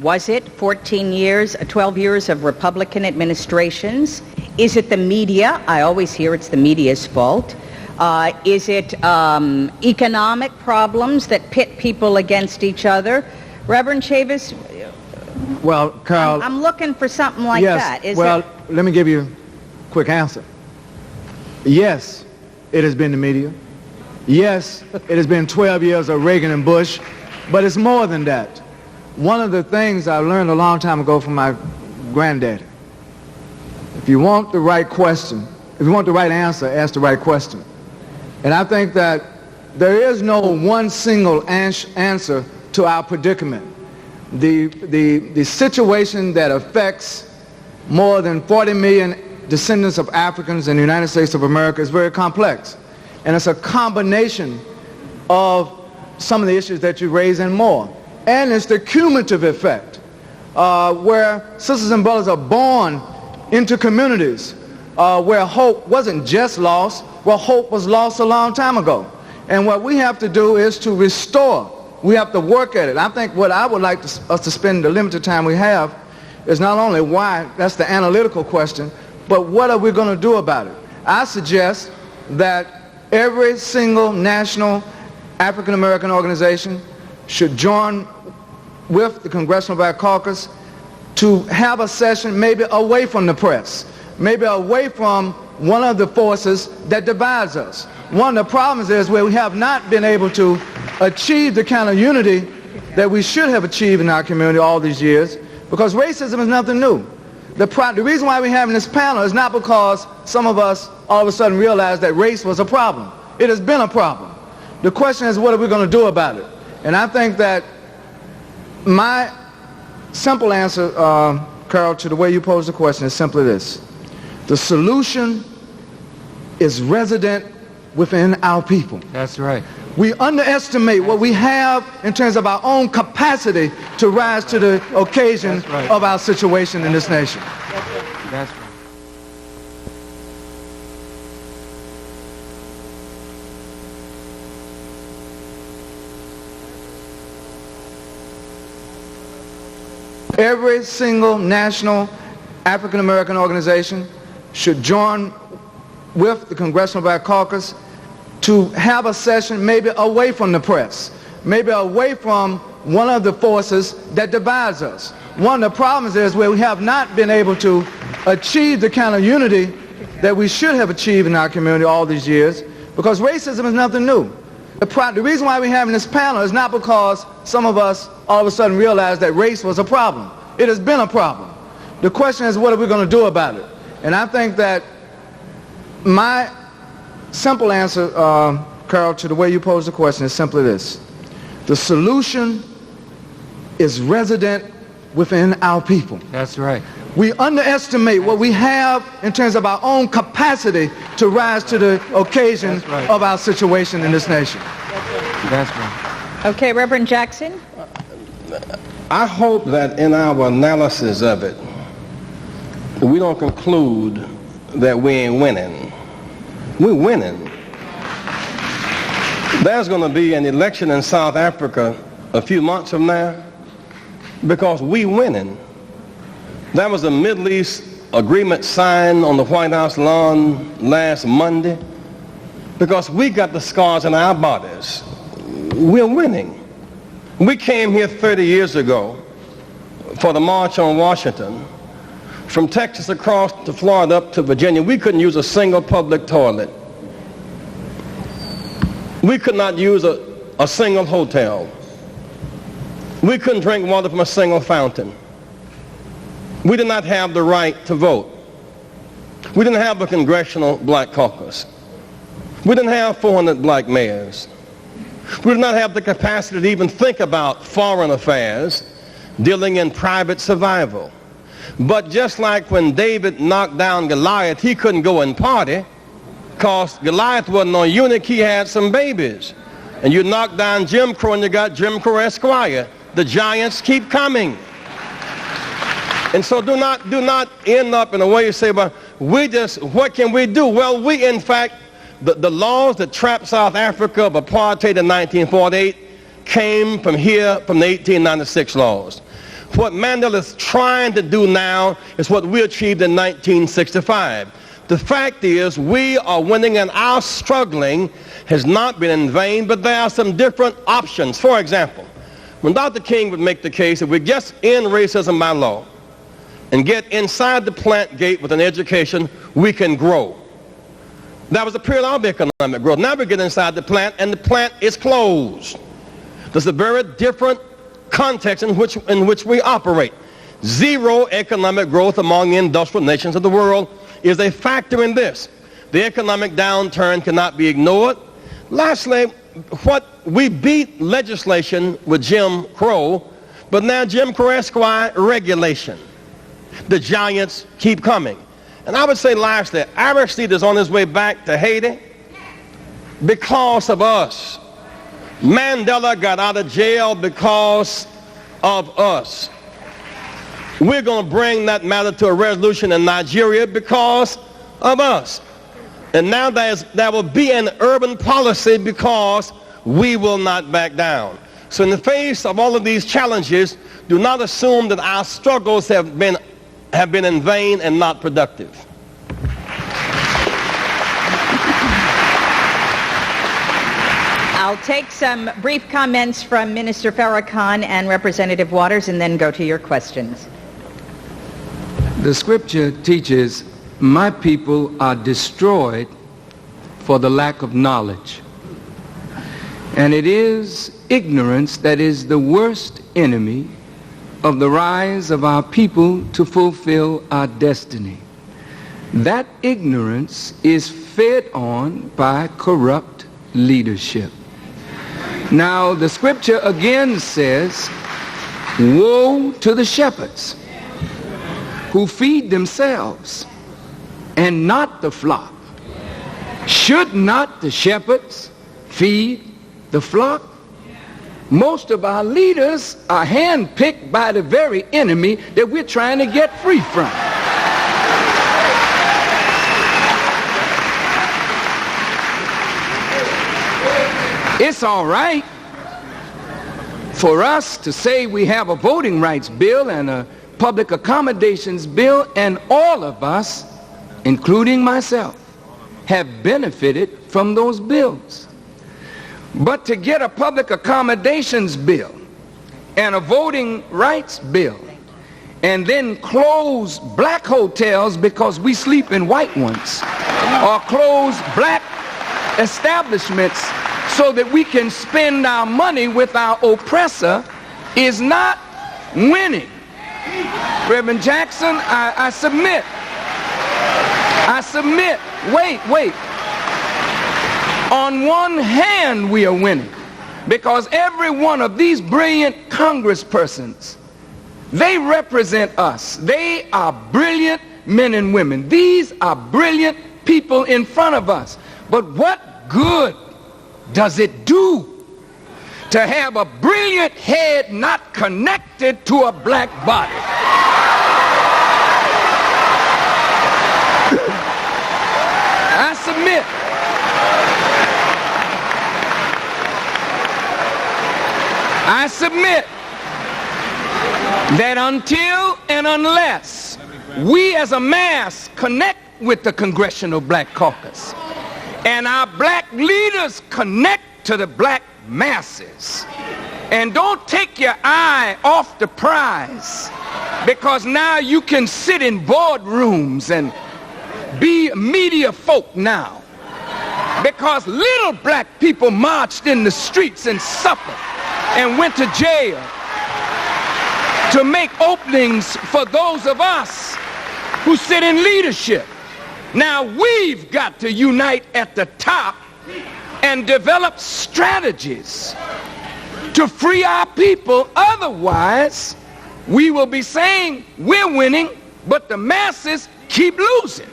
was it 12 years of Republican administrations? Is it the media? I always hear it's the media's fault. Is it economic problems that pit people against each other? Reverend Chavis?
Well, Carl,
I'm looking for something like that.
Let me give you a quick answer. Yes, it has been the media. Yes, it has been 12 years of Reagan and Bush, but it's more than that. One of the things I learned a long time ago from my granddaddy, if you want the right question, if you want the right answer, ask the right question. And I think that there is no one single answer to our predicament. The situation that affects more than 40 million descendants of Africans in the United States of America is very complex. And it's a combination of some of the issues that you raise and more. And it's the cumulative effect, where sisters and brothers are born into communities where hope wasn't just lost, where hope was lost a long time ago. And what we have to do is to restore. We have to work at it. I think what I would like us to spend the limited time we have is not only why, that's the analytical question, but what are we going to do about it? I suggest that every single national African American organization should join with the Congressional Black Caucus to have a session maybe away from the press, maybe away from one of the forces that divides us. One of the problems is where we have not been able to achieve the kind of unity that we should have achieved in our community all these years, because racism is nothing new. The reason why we're having this panel is not because some of us all of a sudden realized that race was a problem. It has been a problem. The question is, what are we going to do about it? And I think that my simple answer, Carol, to the way you pose the question is simply this. The solution is resident within our people.
That's right.
We underestimate what we have in terms of our own capacity to rise to the occasion of our situation in this nation.
That's right.
Every single national African American organization should join with the Congressional Black Caucus to have a session maybe away from the press, maybe away from one of the forces that divides us. One of the problems is where we have not been able to achieve the kind of unity that we should have achieved in our community all these years, because racism is nothing new. The reason why we're having this panel is not because some of us all of a sudden realized that race was a problem. It has been a problem. The question is, what are we going to do about it? And I think that my simple answer, Carol, to the way you pose the question is simply this. The solution is resident within our people.
That's right.
We underestimate what we have in terms of our own capacity to rise to the occasion of our situation in this nation.
That's right.
Okay, Reverend Jackson.
I hope that in our analysis of it, we don't conclude that we ain't winning. We're winning. There's going to be an election in South Africa a few months from now because we winning. There was a Middle East agreement signed on the White House lawn last Monday because we got the scars in our bodies. We're winning. We came here 30 years ago for the March on Washington. From Texas across to Florida up to Virginia, we couldn't use a single public toilet. We could not use a single hotel. We couldn't drink water from a single fountain. We did not have the right to vote. We didn't have a Congressional Black Caucus. We didn't have 400 black mayors. We did not have the capacity to even think about foreign affairs, dealing in private survival. But just like when David knocked down Goliath, he couldn't go and party because Goliath wasn't no eunuch, he had some babies. And you knock down Jim Crow and you got Jim Crow Esquire. The giants keep coming. And so do not end up in a way you say, well, what can we do? Well, we in fact, the laws that trapped South Africa of apartheid in 1948 came from here, from the 1896 laws. What Mandela is trying to do now is what we achieved in 1965. The fact is we are winning, and our struggling has not been in vain, but there are some different options. For example, when Dr. King would make the case that we just end racism by law and get inside the plant gate with an education, we can grow. That was a period of economic growth. Now we get inside the plant and the plant is closed. There's a very different context in which we operate. Zero economic growth among the industrial nations of the world is a factor in this. The economic downturn cannot be ignored. Lastly, we beat legislation with Jim Crow, but now Jim Crow Esquire regulation. The giants keep coming. And I would say lastly, Aristide is on his way back to Haiti because of us. Mandela got out of jail because of us. We're going to bring that matter to a resolution in Nigeria because of us. And now there will be an urban policy because we will not back down. So in the face of all of these challenges, do not assume that our struggles have been in vain and not productive.
I'll take some brief comments from Minister Farrakhan and Representative Waters and then go to your questions.
The scripture teaches, my people are destroyed for the lack of knowledge. And it is ignorance that is the worst enemy of the rise of our people to fulfill our destiny. That ignorance is fed on by corrupt leadership. Now, the scripture again says, woe to the shepherds who feed themselves and not the flock. Should not the shepherds feed the flock? Most of our leaders are handpicked by the very enemy that we're trying to get free from. It's all right for us to say we have a voting rights bill and a public accommodations bill, and all of us, including myself, have benefited from those bills. But to get a public accommodations bill and a voting rights bill and then close black hotels because we sleep in white ones, or close black establishments so that we can spend our money with our oppressor, is not winning. Reverend Jackson, I submit. Wait. On one hand, we are winning because every one of these brilliant congresspersons, they represent us. They are brilliant men and women. These are brilliant people in front of us. But what good does it do to have a brilliant head not connected to a black body? I submit. That until and unless we as a mass connect with the Congressional Black Caucus and our black leaders connect to the black masses, and don't take your eye off the prize, because now you can sit in boardrooms and be media folk now, because little black people marched in the streets and suffered and went to jail to make openings for those of us who sit in leadership. Now we've got to unite at the top and develop strategies to free our people. Otherwise, we will be saying we're winning, but the masses keep losing.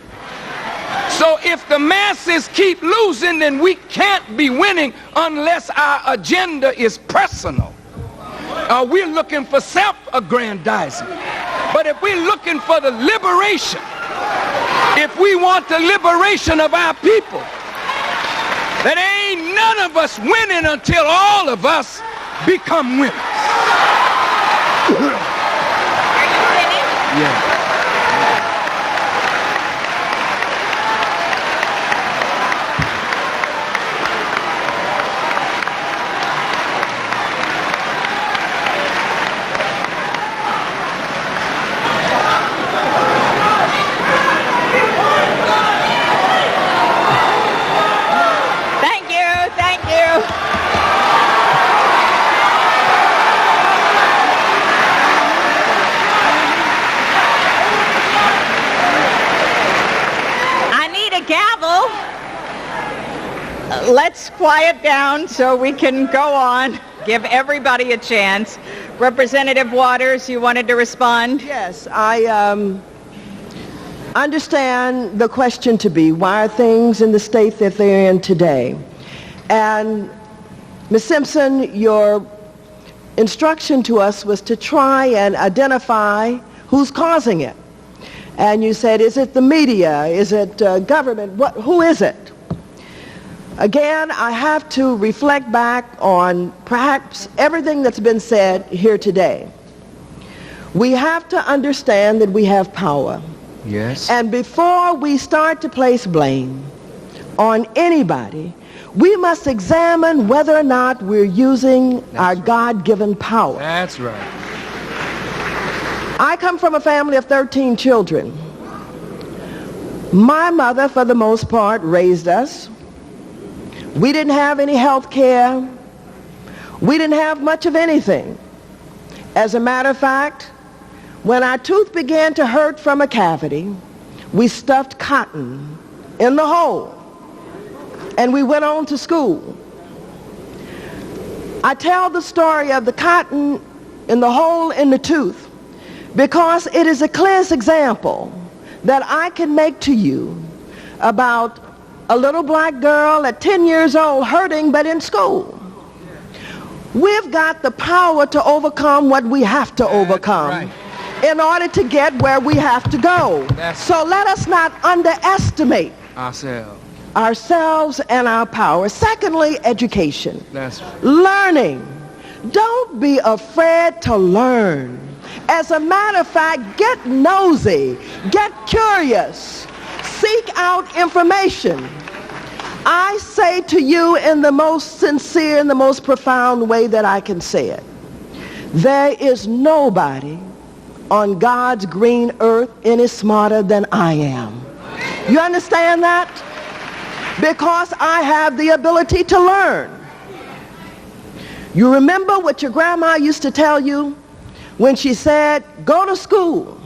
So if the masses keep losing, then we can't be winning unless our agenda is personal. We're looking for self-aggrandizement. But if we're looking for the liberation, if we want the liberation of our people, then ain't none of us winning until all of us become winners.
Are you winning?
Yeah.
Let's quiet down so we can go on. Give everybody a chance. Representative Waters, you wanted to respond?
Yes, I understand the question to be, why are things in the state that they're in today? And Ms. Simpson, your instruction to us was to try and identify who's causing it. And you said, is it the media? Is it government? Who is it? Again, I have to reflect back on perhaps everything that's been said here today. We have to understand that we have power.
Yes.
And before we start to place blame on anybody, we must examine whether or not we're using our God-given power.
That's right.
I come from a family of 13 children. My mother, for the most part, raised us. We didn't have any health care. We didn't have much of anything. As a matter of fact, when our tooth began to hurt from a cavity, We stuffed cotton in the hole, and we went on to school. I tell the story of the cotton in the hole in the tooth because it is a clear example that I can make to you about a little black girl at 10 years old hurting but in school. We've got the power to overcome what we have to overcome in order to get where we have to go. So let us not underestimate ourselves and our power. Secondly, education. Learning. Don't be afraid to learn. As a matter of fact, get nosy, get curious, seek out information. I say to you in the most sincere and the most profound way that I can say it, there is nobody on God's green earth any smarter than I am. You understand that? Because I have the ability to learn. You remember what your grandma used to tell you when she said, go to school,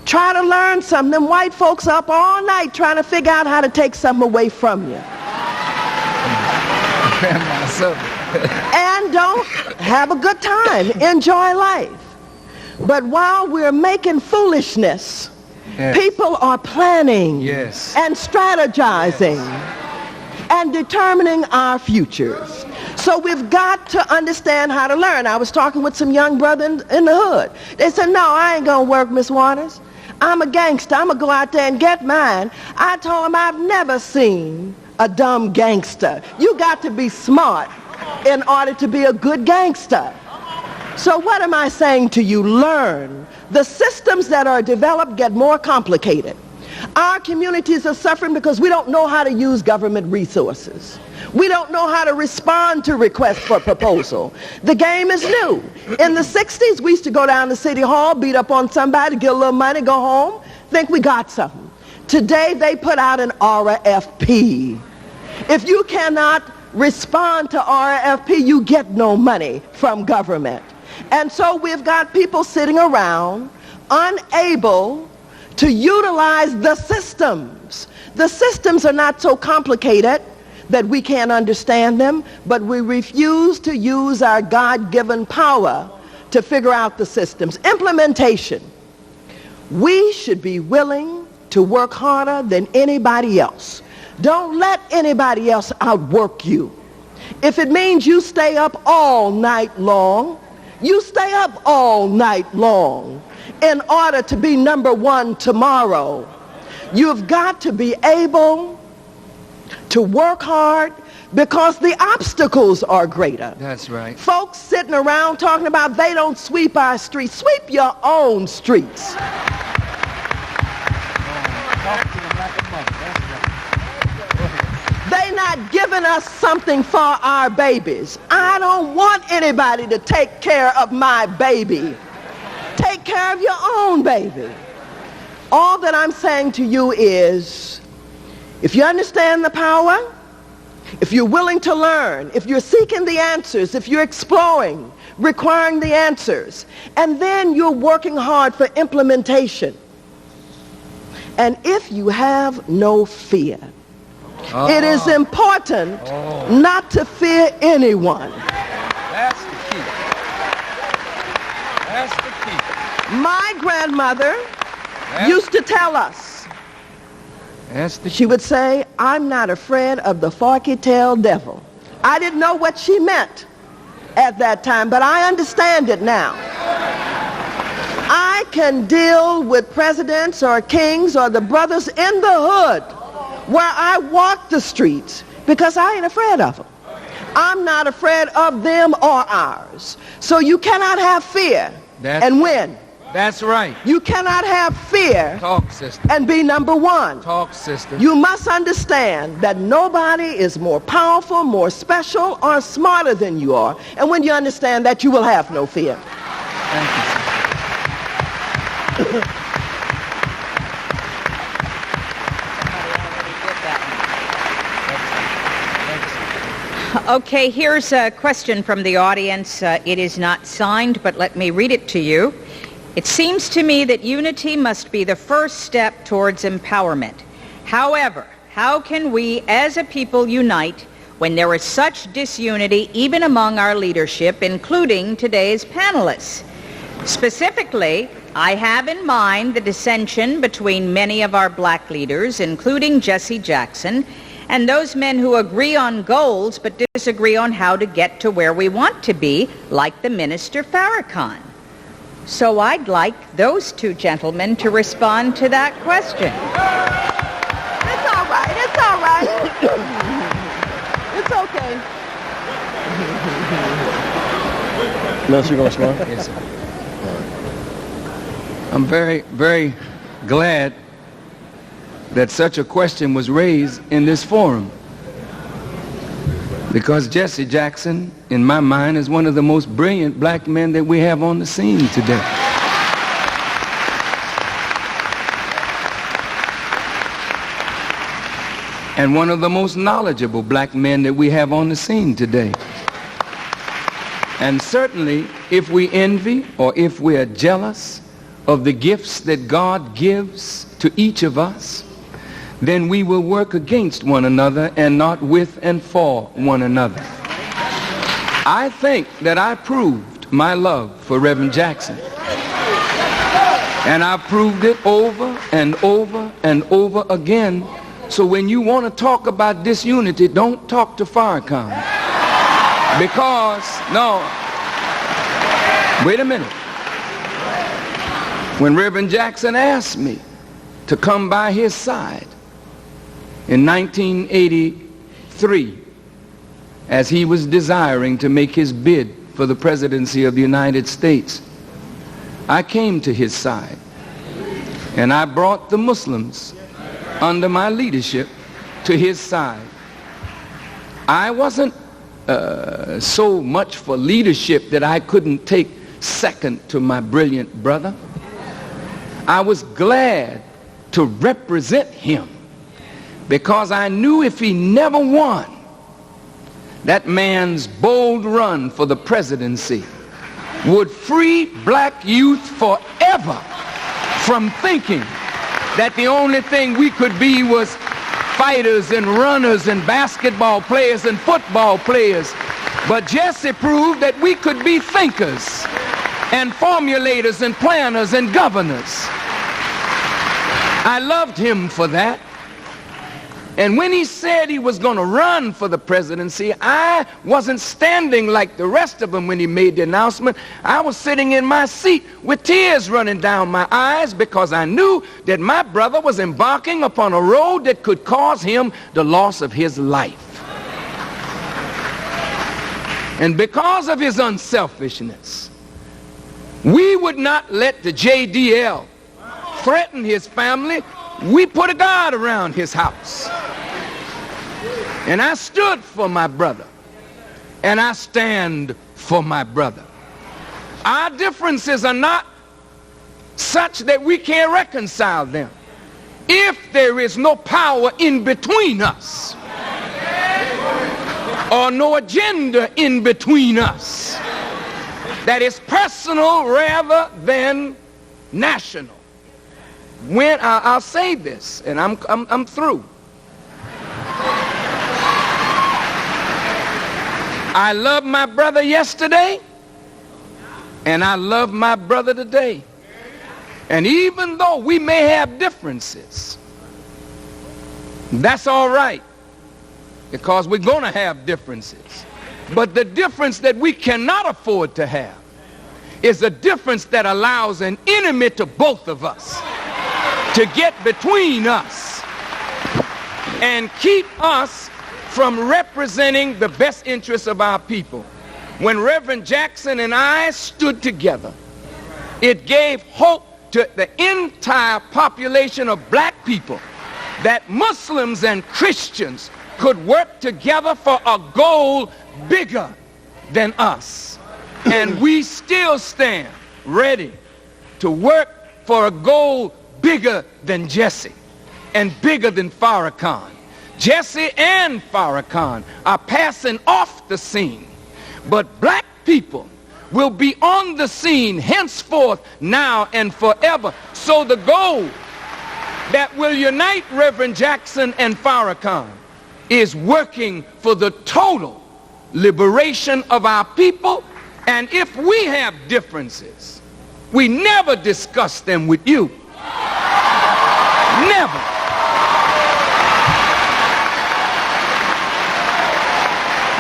try to learn something. Them white folks up all night trying to figure out how to take something away from you. And don't have a good time, enjoy life. But while we're making foolishness, people are planning and strategizing and determining our futures. So we've got to understand how to learn. I was talking with some young brothers in the hood. They said, no, I ain't gonna work, Miss Waters. I'm a gangster. I'm gonna go out there and get mine. I told them I've never seen a dumb gangster. You got to be smart in order to be a good gangster. So what am I saying to you? Learn. The systems that are developed get more complicated. Our communities are suffering because we don't know how to use government resources. We don't know how to respond to requests for proposal. The game is new. In the 60s, we used to go down to City Hall, beat up on somebody, get a little money, go home, think we got something. Today, they put out an RFP. If you cannot respond to RFP, you get no money from government. And so we've got people sitting around unable to utilize the systems. The systems are not so complicated that we can't understand them, but we refuse to use our God-given power to figure out the systems. Implementation. We should be willing to work harder than anybody else. Don't let anybody else outwork you. If it means you stay up all night long, you stay up all night long in order to be number one tomorrow. You've got to be able to work hard because the obstacles are greater.
That's right.
Folks sitting around talking about they don't sweep our streets. Sweep your own streets. They're not giving us something for our babies. I don't want anybody to take care of my baby. Take care of your own baby. All that I'm saying to you is, if you understand the power, if you're willing to learn, if you're seeking the answers, if you're exploring, requiring the answers, and then you're working hard for implementation, and if you have no fear, it is important not to fear anyone.
That's the key. That's the key.
My grandmother used to tell us, she would say, I'm not afraid of the forky-tailed devil. I didn't know what she meant at that time, but I understand it now. I can deal with presidents or kings or the brothers in the hood where I walk the streets because I ain't afraid of them. I'm not afraid of them or ours. So you cannot have fear and win.
That's right.
You cannot have fear and be number one.
Talk, sister.
You must understand that nobody is more powerful, more special, or smarter than you are. And when you understand that, you will have no fear.
Thank you, sister.
Okay, here's a question from the audience. It is not signed, but let me read it to you. It seems to me that unity must be the first step towards empowerment. However, how can we as a people unite when there is such disunity even among our leadership, including today's panelists? Specifically, I have in mind the dissension between many of our black leaders, including Jesse Jackson, and those men who agree on goals but disagree on how to get to where we want to be, like the Minister Farrakhan. So I'd like those two gentlemen to respond to that question.
It's all right. It's all right. It's okay.
Minister, you going to respond?
Yes, sir. I'm very, very glad that such a question was raised in this forum, because Jesse Jackson, in my mind, is one of the most brilliant black men that we have on the scene today. And one of the most knowledgeable black men that we have on the scene today. And certainly, if we envy or if we are jealous of the gifts that God gives to each of us, then we will work against one another and not with and for one another. I think that I proved my love for Reverend Jackson. And I proved it over and over and over again. So when you want to talk about disunity, don't talk to Farrakhan. Because, no, wait a minute. When Reverend Jackson asked me to come by his side in 1983, as he was desiring to make his bid for the presidency of the United States, I came to his side, and I brought the Muslims under my leadership to his side. I wasn't so much for leadership that I couldn't take second to my brilliant brother. I was glad to represent him, because I knew if he never won, that man's bold run for the presidency would free black youth forever from thinking that the only thing we could be was fighters and runners and basketball players and football players. But Jesse proved that we could be thinkers and formulators and planners and governors. I loved him for that. And when he said he was going to run for the presidency, I wasn't standing like the rest of them when he made the announcement. I was sitting in my seat with tears running down my eyes, because I knew that my brother was embarking upon a road that could cause him the loss of his life. And because of his unselfishness, we would not let the JDL threaten his family. We put a guard around his house. And I stood for my brother. And I stand for my brother. Our differences are not such that we can't reconcile them if there is no power in between us, or no agenda in between us that is personal rather than national. When I'll say this, and I'm through. I love my brother yesterday, and I love my brother today. And even though we may have differences, that's all right, because we're going to have differences. But the difference that we cannot afford to have is a difference that allows an enemy to both of us to get between us and keep us from representing the best interests of our people. When Reverend Jackson and I stood together, it gave hope to the entire population of black people that Muslims and Christians could work together for a goal bigger than us. And we still stand ready to work for a goal bigger than Jesse and bigger than Farrakhan. Jesse and Farrakhan are passing off the scene, but black people will be on the scene henceforth, now and forever. So the goal that will unite Reverend Jackson and Farrakhan is working for the total liberation of our people. And if we have differences, we never discuss them with you. Never.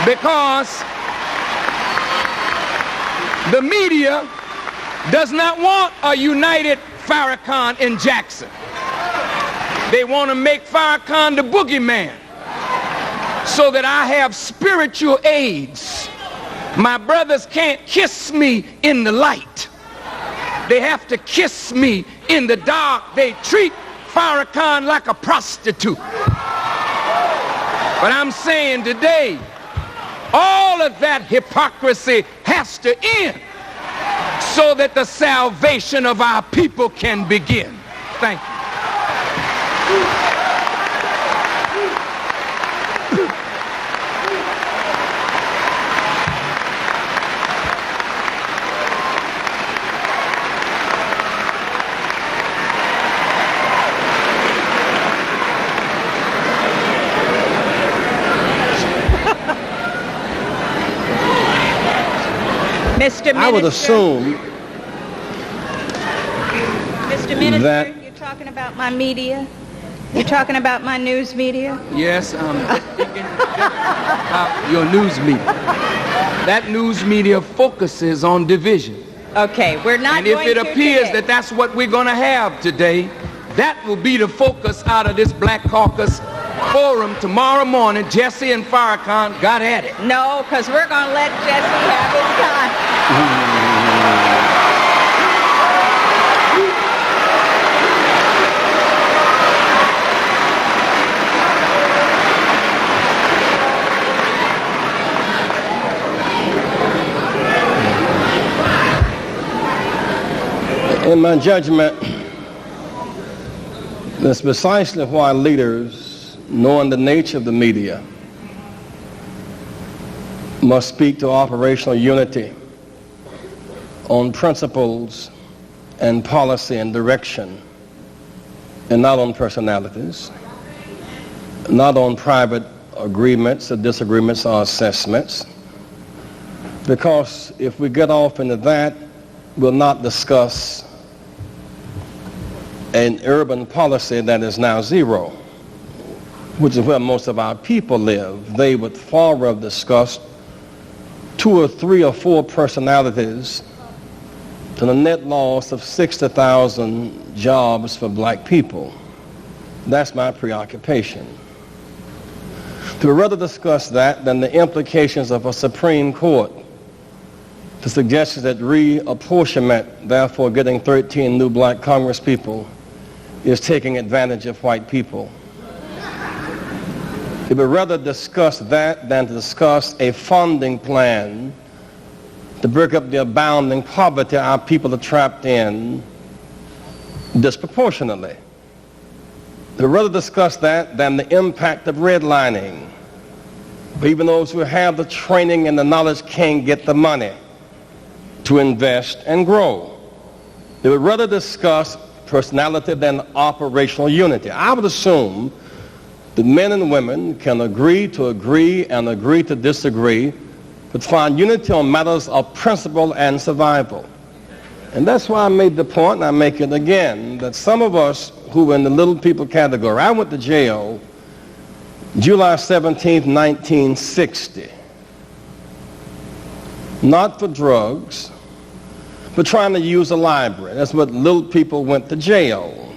Because the media does not want a united Farrakhan and Jackson. They want to make Farrakhan the boogeyman so that I have spiritual AIDS. My brothers can't kiss me in the light. They have to kiss me in the dark. They treat Farrakhan like a prostitute. But I'm saying today, all of that hypocrisy has to end so that the salvation of our people can begin. Thank you.
Mr. Minister,
I would assume
Mr. Minister,
that
you're talking about my media? You're talking about my news media?
Yes, I'm speaking about your news media. That news media focuses on division.
Okay, we're not
And if
going
it
to
appears
today.
that that's what we're going to have today, that will be the focus out of this Black Caucus forum tomorrow morning. Jesse and Farrakhan got at it.
No, because we're going to let Jesse have his time.
in my judgment, that's precisely why leaders, knowing the nature of the media, must speak to operational unity on principles and policy and direction, and not on personalities, not on private agreements or disagreements or assessments. Because if we get off into that, we'll not discuss an urban policy that is now zero, which is where most of our people live. They would far rather discuss 2 or 3 or 4 personalities to the net loss of 60,000 jobs for black people. That's my preoccupation. To rather discuss that than the implications of a Supreme Court, the suggestion that reapportionment, therefore getting 13 new black congresspeople, is taking advantage of white people. It would rather discuss that than to discuss a funding plan to break up the abounding poverty our people are trapped in disproportionately. They would rather discuss that than the impact of redlining. But even those who have the training and the knowledge can't get the money to invest and grow. They would rather discuss personality than operational unity. I would assume that men and women can agree to agree and agree to disagree, but find unity on matters of principle and survival. And that's why I made the point, and I make it again, that some of us who were in the little people category, I went to jail July 17th, 1960. Not for drugs, but trying to use a library. That's what little people went to jail.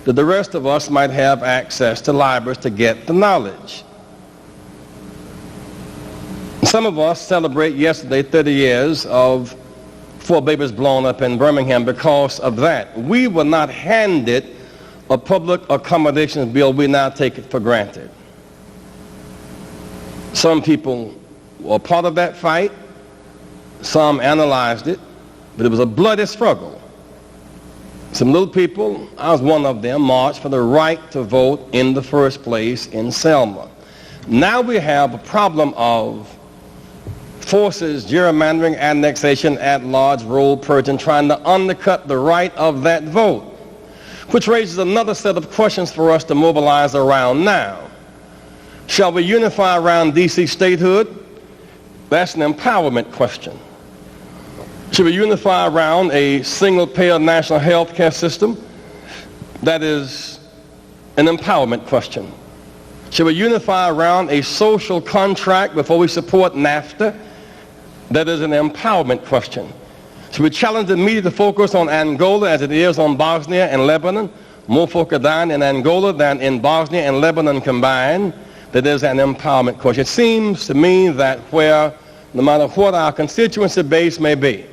That the rest of us might have access to libraries to get the knowledge. Some of us celebrate yesterday 30 years of 4 babies blown up in Birmingham because of that. We were not handed a public accommodations bill. We now take it for granted. Some people were part of that fight. Some analyzed it, but it was a bloody struggle. Some little people, I was one of them, marched for the right to vote in the first place in Selma. Now we have a problem of forces, gerrymandering, annexation, at-large, roll purging, trying to undercut the right of that vote, which raises another set of questions for us to mobilize around now. Shall we unify around D.C. statehood? That's an empowerment question. Should we unify around a single-payer national health care system? That is an empowerment question. Should we unify around a social contract before we support NAFTA? That is an empowerment question. Should we challenge the media to focus on Angola as it is on Bosnia and Lebanon? More folk are dying in Angola than in Bosnia and Lebanon combined. That is an empowerment question. It seems to me that where, no matter what our constituency base may be,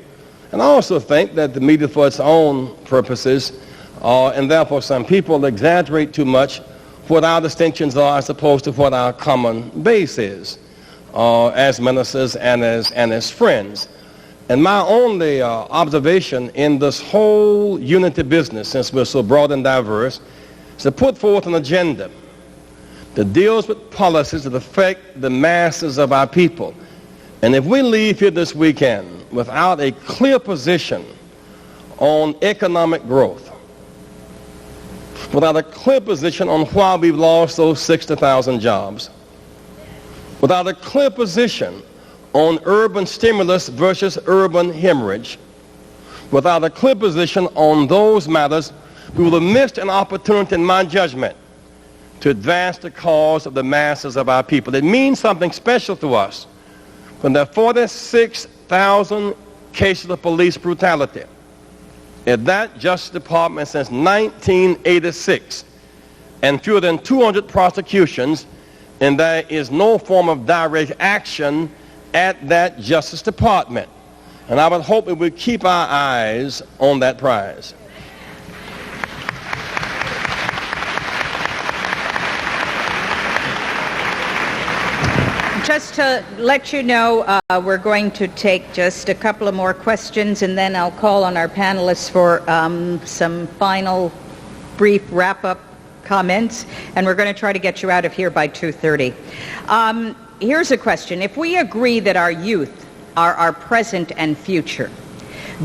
and I also think that the media for its own purposes, and therefore some people exaggerate too much what our distinctions are as opposed to what our common base is, as ministers and as friends. And my only observation in this whole unity business, since we're so broad and diverse, is to put forth an agenda that deals with policies that affect the masses of our people. And if we leave here this weekend without a clear position on economic growth, without a clear position on why we've lost those 60,000 jobs, without a clear position on urban stimulus versus urban hemorrhage, without a clear position on those matters, we will have missed an opportunity, in my judgment, to advance the cause of the masses of our people. It means something special to us when there are 46,000 cases of police brutality at that Justice Department since 1986, and fewer than 200 prosecutions, and there is no form of direct action at that Justice Department. And I would hope that we keep our eyes on that prize.
Just to let you know, we're going to take just a couple of more questions, and then I'll call on our panelists for some final brief wrap-up comments, and we're going to try to get you out of here by 2:30. Here's a question. If we agree that our youth are our present and future,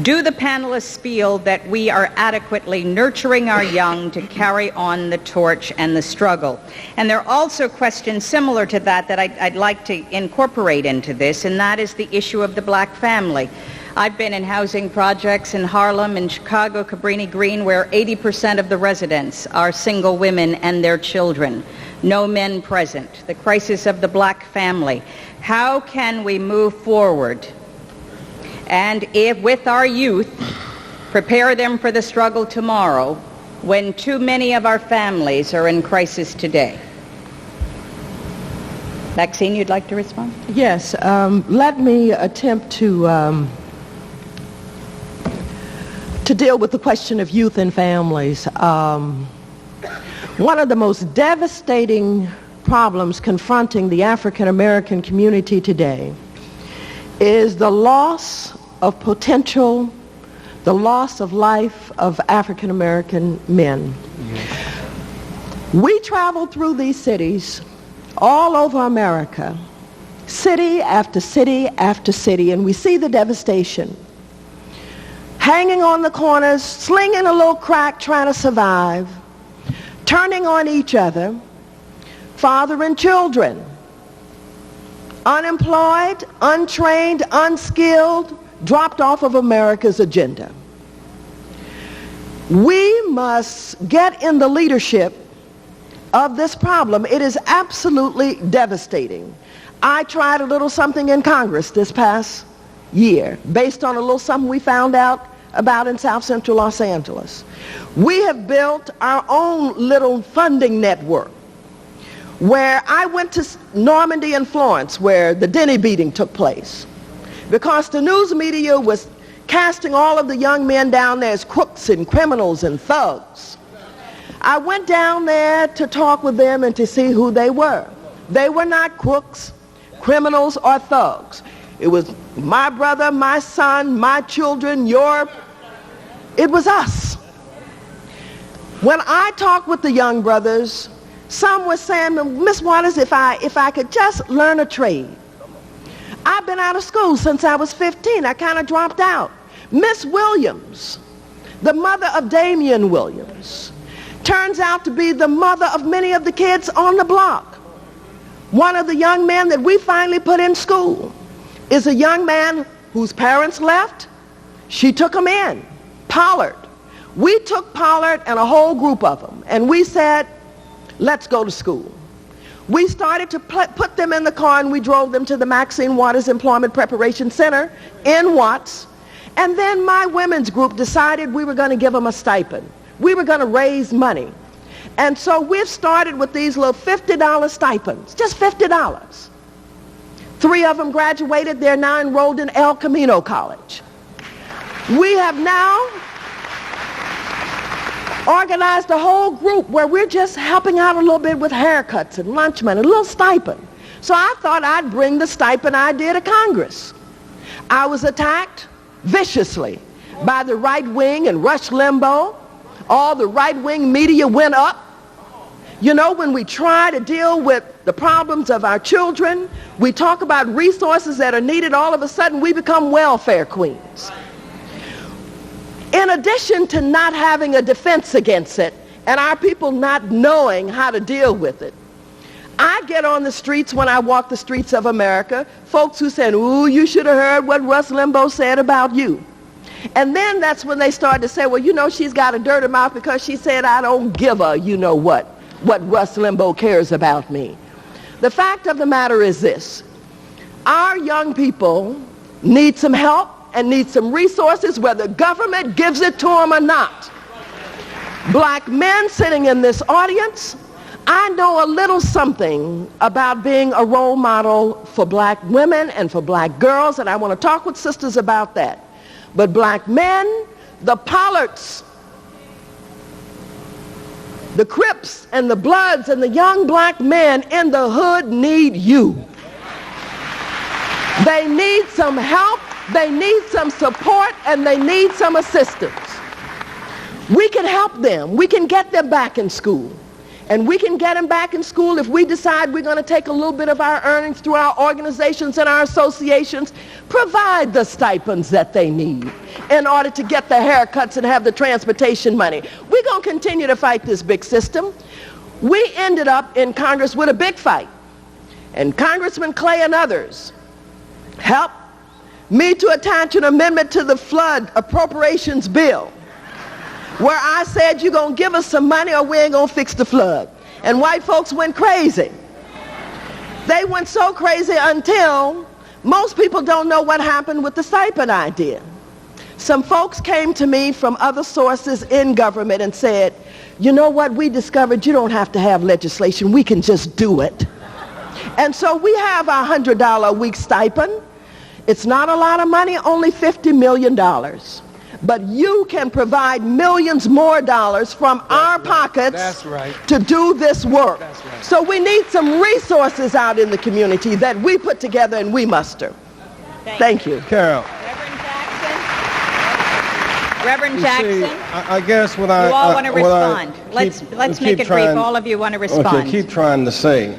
do the panelists feel that we are adequately nurturing our young to carry on the torch and the struggle? And there are also questions similar to that I'd like to incorporate into this, and that is the issue of the black family. I've been in housing projects in Harlem, in Chicago, Cabrini Green, where 80% of the residents are single women and their children. No men present. The crisis of the black family. How can we move forward and, if with our youth, prepare them for the struggle tomorrow when too many of our families are in crisis today? Maxine, you'd like to respond?
Yes. Let me attempt to deal with the question of youth and families. One of the most devastating problems confronting the African American community today is the loss of potential, the loss of life of African American men. We travel through these cities all over America, city after city after city, and we see the devastation. Hanging on the corners, slinging a little crack, trying to survive, turning on each other, father and children, unemployed, untrained, unskilled, dropped off of America's agenda. We must get in the leadership of this problem. It is absolutely devastating. I tried a little something in Congress this past year based on a little something we found out about in South Central Los Angeles. We have built our own little funding network where I went to Normandy and Florence, where the Denny beating took place, because the news media was casting all of the young men down there as crooks and criminals and thugs. I went down there to talk with them and to see who they were. They were not crooks, criminals, or thugs. It was my brother, my son, my children, it was us. When I talked with the young brothers, some were saying, Miss Waters, if I could just learn a trade. I I've been out of school since I was 15. I kind of dropped out. Miss Williams, the mother of Damian Williams, turns out to be the mother of many of the kids on the block. One of the young men that we finally put in school is a young man whose parents left. She took him in, Pollard. We took Pollard and a whole group of them, and we said, let's go to school. We started to put them in the car, and we drove them to the Maxine Waters Employment Preparation Center in Watts. And then my women's group decided we were going to give them a stipend. We were going to raise money. And so we've started with these little $50 stipends, just $50. 3 of them graduated. They're now enrolled in El Camino College. We have now organized a whole group where we're just helping out a little bit with haircuts and lunch money, a little stipend. So I thought I'd bring the stipend idea to Congress. I was attacked viciously by the right wing and Rush Limbaugh. All the right wing media went up. You know, when we try to deal with the problems of our children, we talk about resources that are needed, all of a sudden we become welfare queens. In addition to not having a defense against it and our people not knowing how to deal with it, I get on the streets when I walk the streets of America, folks who said, ooh, you should have heard what Rush Limbaugh said about you. And then that's when they started to say, well, you know, she's got a dirty mouth because she said I don't give a you know what Rush Limbaugh cares about me. The fact of the matter is this. Our young people need some help and need some resources, whether government gives it to them or not. Black men sitting in this audience, I know a little something about being a role model for black women and for black girls, and I want to talk with sisters about that. But black men, the Pollards, the Crips and the Bloods and the young black men in the hood need you. They need some help, they need some support, and they need some assistance. We can help them. We can get them back in school. And we can get them back in school if we decide we're going to take a little bit of our earnings through our organizations and our associations, provide the stipends that they need in order to get the haircuts and have the transportation money. We're going to continue to fight this big system. We ended up in Congress with a big fight. And Congressman Clay and others helped me to attach an amendment to the flood appropriations bill, where I said, you're going to give us some money or we ain't going to fix the flood. And white folks went crazy. They went so crazy until most people don't know what happened with the stipend idea. Some folks came to me from other sources in government and said, you know what, we discovered you don't have to have legislation, we can just do it. And so we have our $100 a week stipend. It's not a lot of money, only $50 million. But you can provide millions more dollars from our pockets to do this work. So we need some resources out in the community that we put together and we muster. Thank you.
Carol.
Reverend Jackson.
See, I guess what I...
You all want to respond. Let's make it brief. All of you want to respond.
Okay, keep trying to say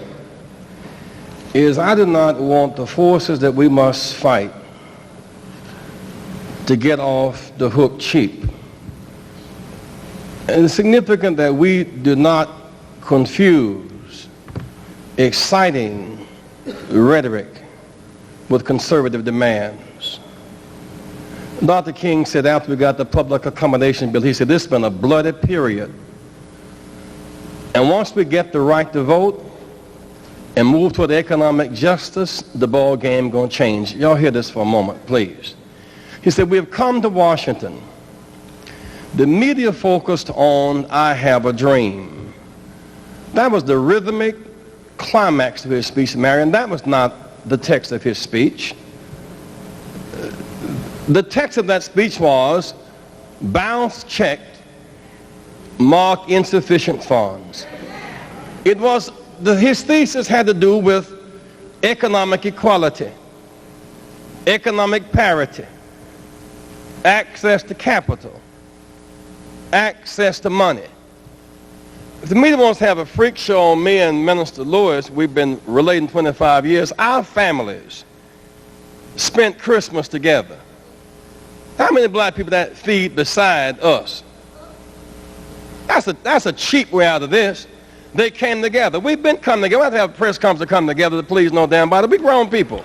is I do not want the forces that we must fight to get off the hook cheap. And it's significant that we do not confuse exciting rhetoric with conservative demands. Dr. King said after we got the public accommodation bill, he said, this has been a bloody period. And once we get the right to vote and move toward economic justice, the ball game gonna change. Y'all hear this for a moment, please. He said, we have come to Washington. The media focused on I have a dream. That was the rhythmic climax of his speech, Marion. That was not the text of his speech. The text of that speech was, bounce checked, mark insufficient funds. It was, his thesis had to do with economic equality, economic parity, access to capital, access to money. If the media wants to have a freak show on me and Minister Lewis, we've been relating 25 years, our families spent Christmas together. How many black people that feed beside us? That's a cheap way out of this. They came together. We've been coming together. We have to have a press conference to come together to please no damn body. We grown people.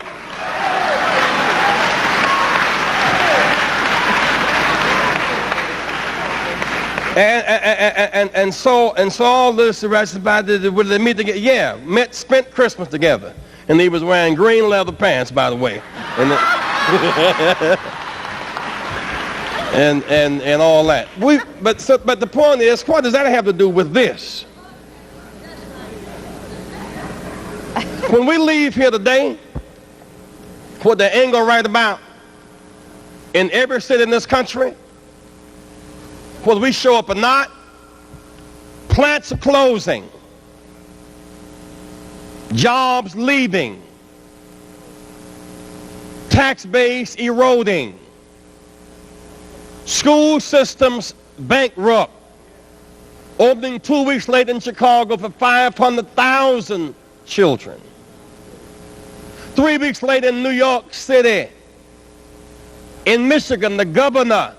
And so all this the rest about they meet together. Yeah, spent Christmas together, and he was wearing green leather pants, by the way, and all that. But the point is, what does that have to do with this? When we leave here today, what they ain't gonna write about in every city in this country, whether we show up or not, plants are closing, jobs leaving, tax base eroding, school systems bankrupt, opening 2 weeks later in Chicago for 500,000 children. 3 weeks later in New York City. In Michigan, the governor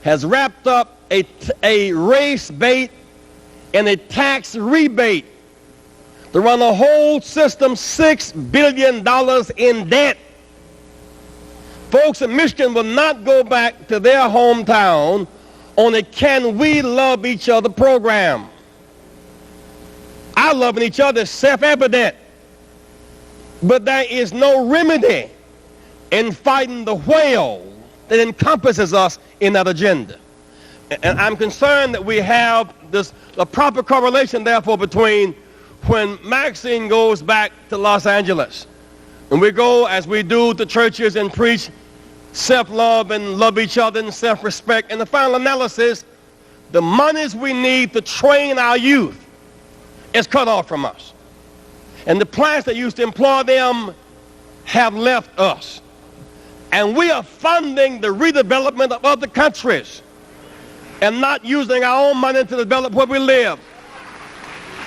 has wrapped up a race bait and a tax rebate to run a whole system $6 billion in debt. Folks in Michigan will not go back to their hometown on a Can We Love Each Other program. Our loving each other is self-evident, but there is no remedy in fighting the whale that encompasses us in that agenda. And I'm concerned that we have a proper correlation, therefore, between when Maxine goes back to Los Angeles, and we go, as we do, to churches and preach self-love and love each other and self-respect. In the final analysis, the monies we need to train our youth is cut off from us. And the plans that used to employ them have left us. And we are funding the redevelopment of other countries and not using our own money to develop where we live.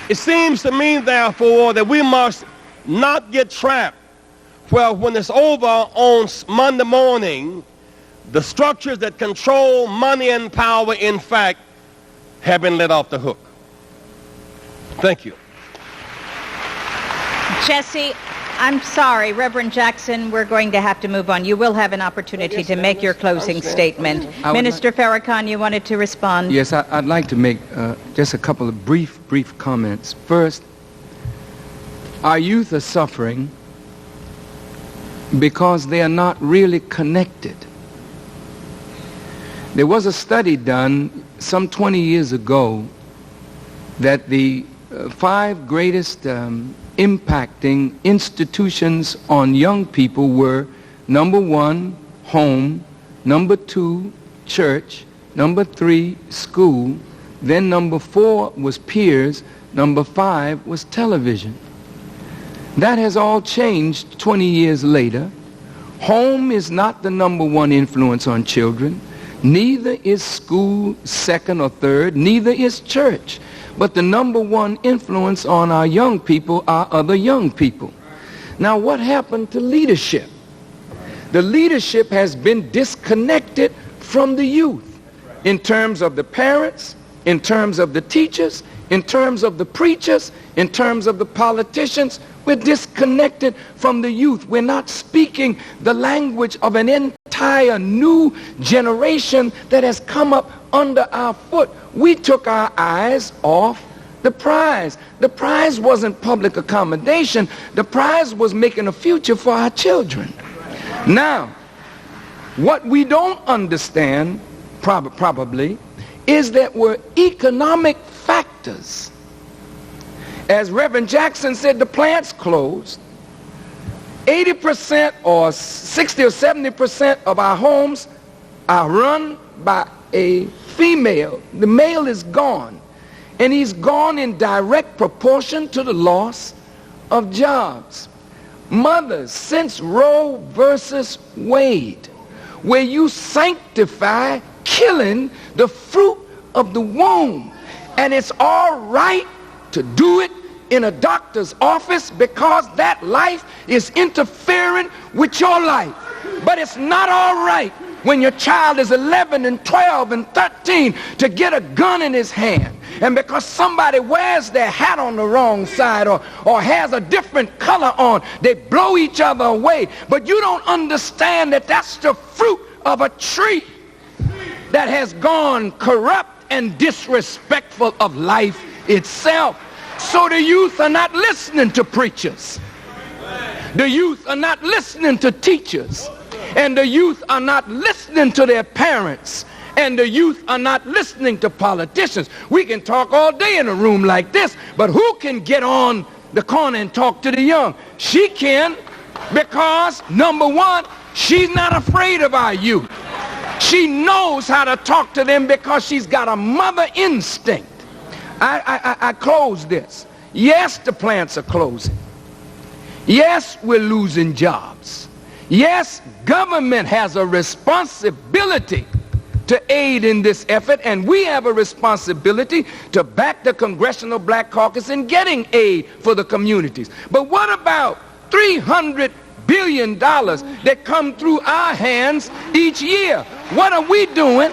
It seems to me, therefore, that we must not get trapped where when it's over on Monday morning, the structures that control money and power, in fact, have been let off the hook. Thank you.
Jesse, I'm sorry, Reverend Jackson, we're going to have to move on. You will have an opportunity to make your closing statement. Minister Farrakhan, you wanted to respond?
Yes, I'd like to make just a couple of brief comments. First, our youth are suffering because they are not really connected. There was a study done some 20 years ago that the 5 greatest impacting institutions on young people were: number 1, home; number 2, church; number 3, school; then number 4 was peers; number 5 was television. That has all changed 20 years later. Home is not the number 1 influence on children. Neither is school second or third. Neither is church. But the number 1 influence on our young people are other young people. Now, what happened to leadership? The leadership has been disconnected from the youth in terms of the parents, in terms of the teachers, in terms of the preachers, in terms of the politicians. We're disconnected from the youth. We're not speaking the language of an entire new generation that has come up under our foot. We took our eyes off the prize. The prize wasn't public accommodation. The prize was making a future for our children. Now, what we don't understand, probably, is that we're economic factors. As Reverend Jackson said, the plants closed. 80% or 60 or 70% of our homes are run by a female. The male is gone, and he's gone in direct proportion to the loss of jobs. Mothers, since Roe versus Wade, where you sanctify killing the fruit of the womb, and it's all right to do it in a doctor's office because that life is interfering with your life. But it's not all right when your child is 11 and 12 and 13 to get a gun in his hand. And because somebody wears their hat on the wrong side or has a different color on, they blow each other away. But you don't understand that that's the fruit of a tree that has gone corrupt and disrespectful of life itself. So the youth are not listening to preachers. The youth are not listening to teachers. And the youth are not listening to their parents. And the youth are not listening to politicians. We can talk all day in a room like this, but who can get on the corner and talk to the young? She can, because number one, she's not afraid of our youth. She knows how to talk to them because she's got a mother instinct. I close this. Yes, the plants are closing. Yes, we're losing jobs. Yes, government has a responsibility to aid in this effort, and we have a responsibility to back the Congressional Black Caucus in getting aid for the communities. But what about $300 billion that come through our hands each year? What are we doing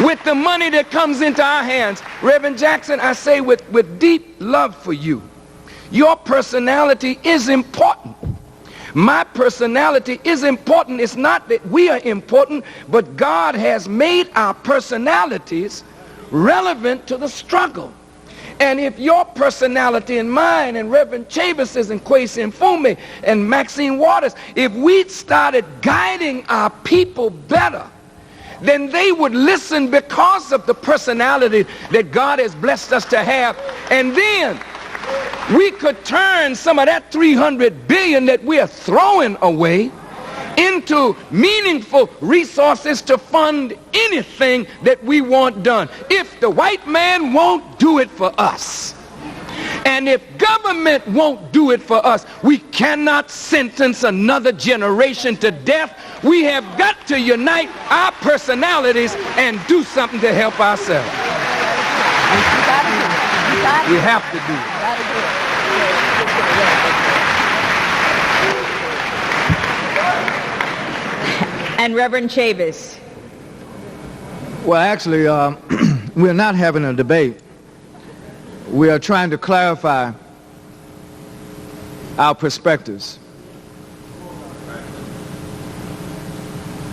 with the money that comes into our hands? Reverend Jackson, I say with deep love for you, your personality is important. My personality is important. It's not that we are important, but God has made our personalities relevant to the struggle. And if your personality and mine and Reverend Chavis's and Kwesi Mfume and Maxine Waters, if we started guiding our people better, then they would listen because of the personality that God has blessed us to have. And then we could turn some of that $300 billion that we are throwing away into meaningful resources to fund anything that we want done. If the white man won't do it for us, and if government won't do it for us, we cannot sentence another generation to death. We have got to unite our personalities and do something to help ourselves. We have to do it.
And Reverend Chavis.
Well, actually, we're not having a debate. We are trying to clarify our perspectives.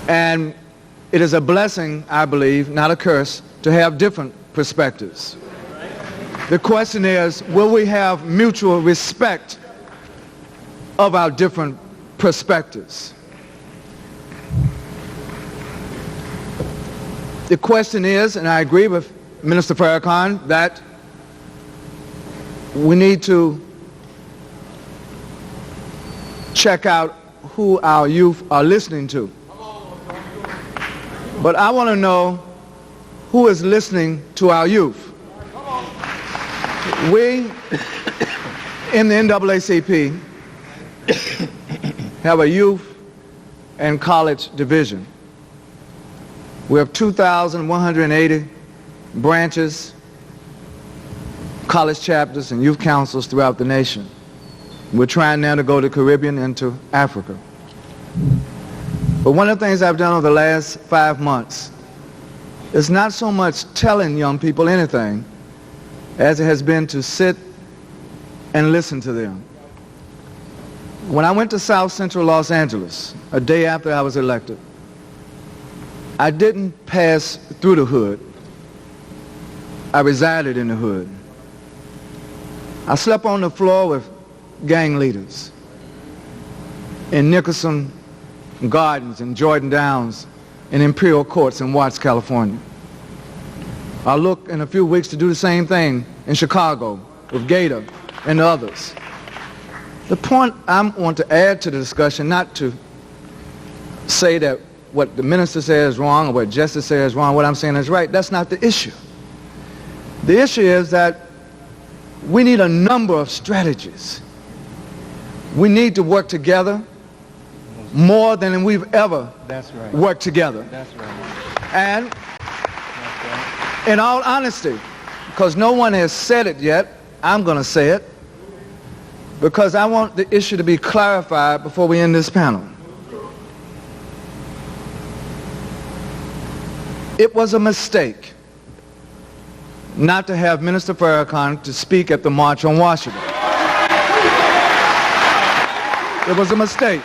And it is a blessing, I believe, not a curse, to have different perspectives. The question is, will we have mutual respect of our different perspectives? The question is, and I agree with Minister Farrakhan, that we need to check out who our youth are listening to. But I want to know who is listening to our youth. We, in the NAACP, have a youth and college division. We have 2,180 branches, college chapters, and youth councils throughout the nation. We're trying now to go to the Caribbean and to Africa. But one of the things I've done over the last 5 months is not so much telling young people anything as it has been to sit and listen to them. When I went to South Central Los Angeles, a day after I was elected, I didn't pass through the hood. I resided in the hood. I slept on the floor with gang leaders in Nicholson Gardens and Jordan Downs and Imperial Courts in Watts, California. I'll look in a few weeks to do the same thing in Chicago with Gator and others. The point I want to add to the discussion, not to say that what the minister says is wrong or what justice says is wrong, what I'm saying is right. That's not the issue. The issue is that we need a number of strategies. We need to work together more than we've ever worked together.
That's right.
And in all honesty, because no one has said it yet, I'm going to say it, because I want the issue to be clarified before we end this panel. It was a mistake not to have Minister Farrakhan to speak at the March on Washington. It was a mistake.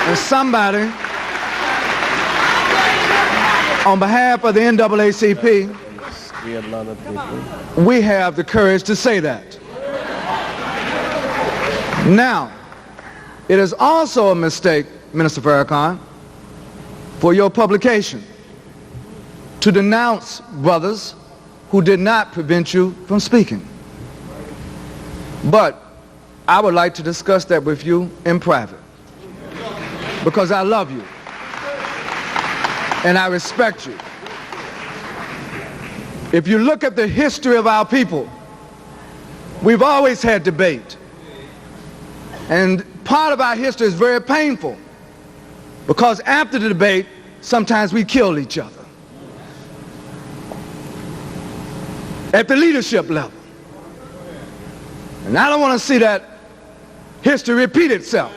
And somebody, on behalf of the NAACP, we have the courage to say that. Now, it is also a mistake, Minister Farrakhan, for your publication to denounce brothers who did not prevent you from speaking. But I would like to discuss that with you in private, because I love you and I respect you. If you look at the history of our people, we've always had debate. And part of our history is very painful, because after the debate, sometimes we kill each other at the leadership level. And I don't want to see that history repeat itself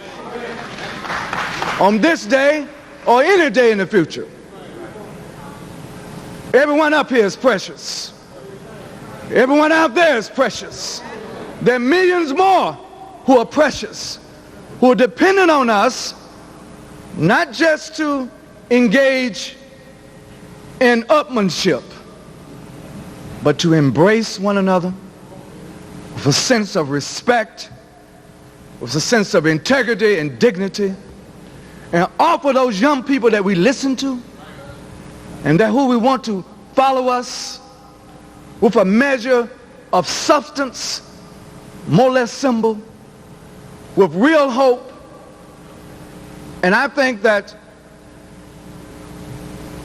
on this day or any day in the future. Everyone up here is precious. Everyone out there is precious. There are millions more who are precious, who are dependent on us, not just to engage in upmanship, but to embrace one another with a sense of respect, with a sense of integrity and dignity, and offer those young people that we listen to and that who we want to follow us with a measure of substance, more or less symbol, with real hope. And I think that,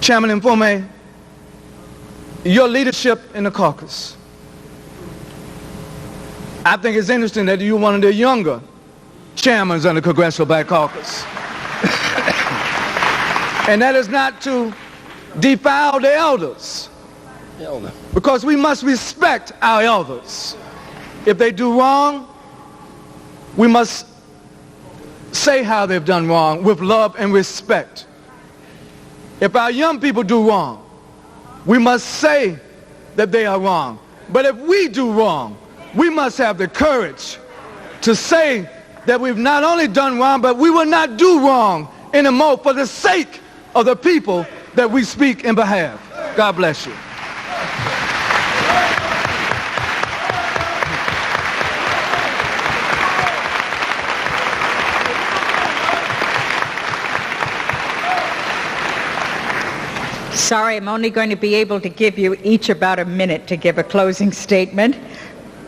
Chairman Mfume, your leadership in the caucus, I think it's interesting that you're one of the younger chairmen of the Congressional Black Caucus. And that is not to defile the elders, because we must respect our elders. If they do wrong, we must say how they've done wrong with love and respect. If our young people do wrong, we must say that they are wrong. But if we do wrong, we must have the courage to say that we've not only done wrong, but we will not do wrong anymore for the sake of the people that we speak in behalf. God bless you.
Sorry, I'm only going to be able to give you each about a minute to give a closing statement,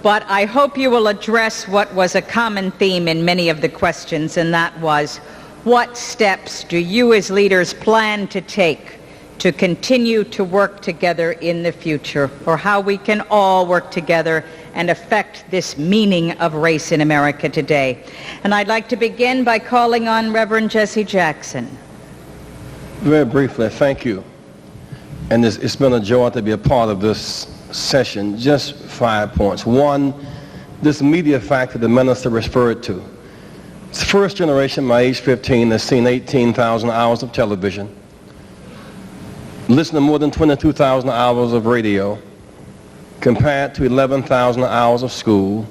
but I hope you will address what was a common theme in many of the questions, and that was, what steps do you as leaders plan to take to continue to work together in the future, or how we can all work together and affect this meaning of race in America today? And I'd like to begin by calling on Reverend Jesse Jackson.
Very briefly, thank you. And it's been a joy to be a part of this session. Just 5 points. One, this media factor the minister referred to. It's the first generation, my age 15, that's seen 18,000 hours of television, listened to more than 22,000 hours of radio, compared to 11,000 hours of school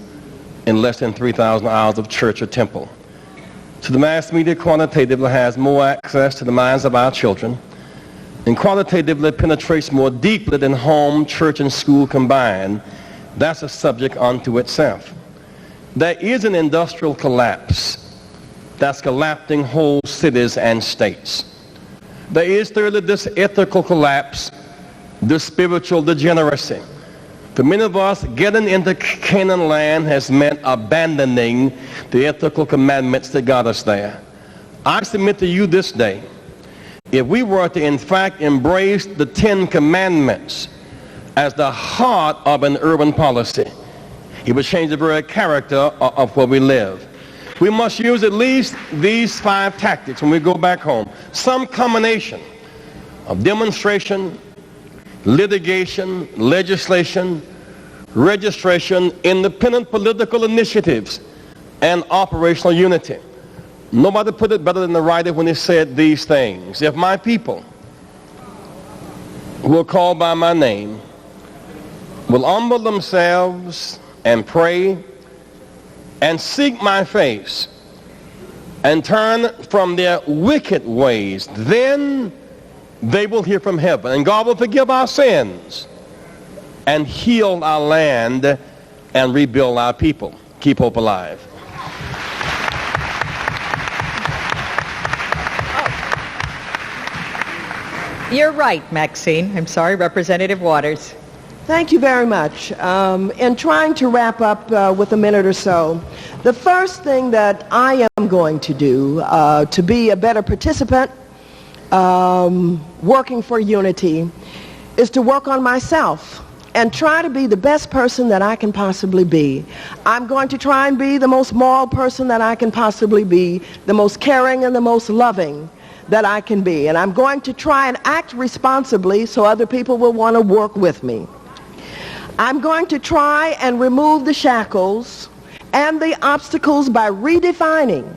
and less than 3,000 hours of church or temple. So the mass media quantitatively has more access to the minds of our children, and qualitatively penetrates more deeply than home, church, and school combined. That's a subject unto itself. There is an industrial collapse that's collapsing whole cities and states. There is thirdly this ethical collapse, this spiritual degeneracy. For many of us, getting into Canaan land has meant abandoning the ethical commandments that got us there. I submit to you this day, if we were to in fact embrace the 10 Commandments as the heart of an urban policy, it would change the very character of where we live. We must use at least these 5 tactics when we go back home. Some combination of demonstration, litigation, legislation, registration, independent political initiatives, and operational unity. Nobody put it better than the writer when he said these things. If my people who are called by my name will humble themselves and pray and seek my face and turn from their wicked ways, then they will hear from heaven, and God will forgive our sins and heal our land and rebuild our people. Keep hope alive.
You're right, Maxine. I'm sorry, Representative Waters.
Thank you very much. In trying to wrap up with a minute or so, the first thing that I am going to do to be a better participant working for unity is to work on myself and try to be the best person that I can possibly be. I'm going to try and be the most moral person that I can possibly be, the most caring and the most loving that I can be. And I'm going to try and act responsibly so other people will want to work with me. I'm going to try and remove the shackles and the obstacles by redefining.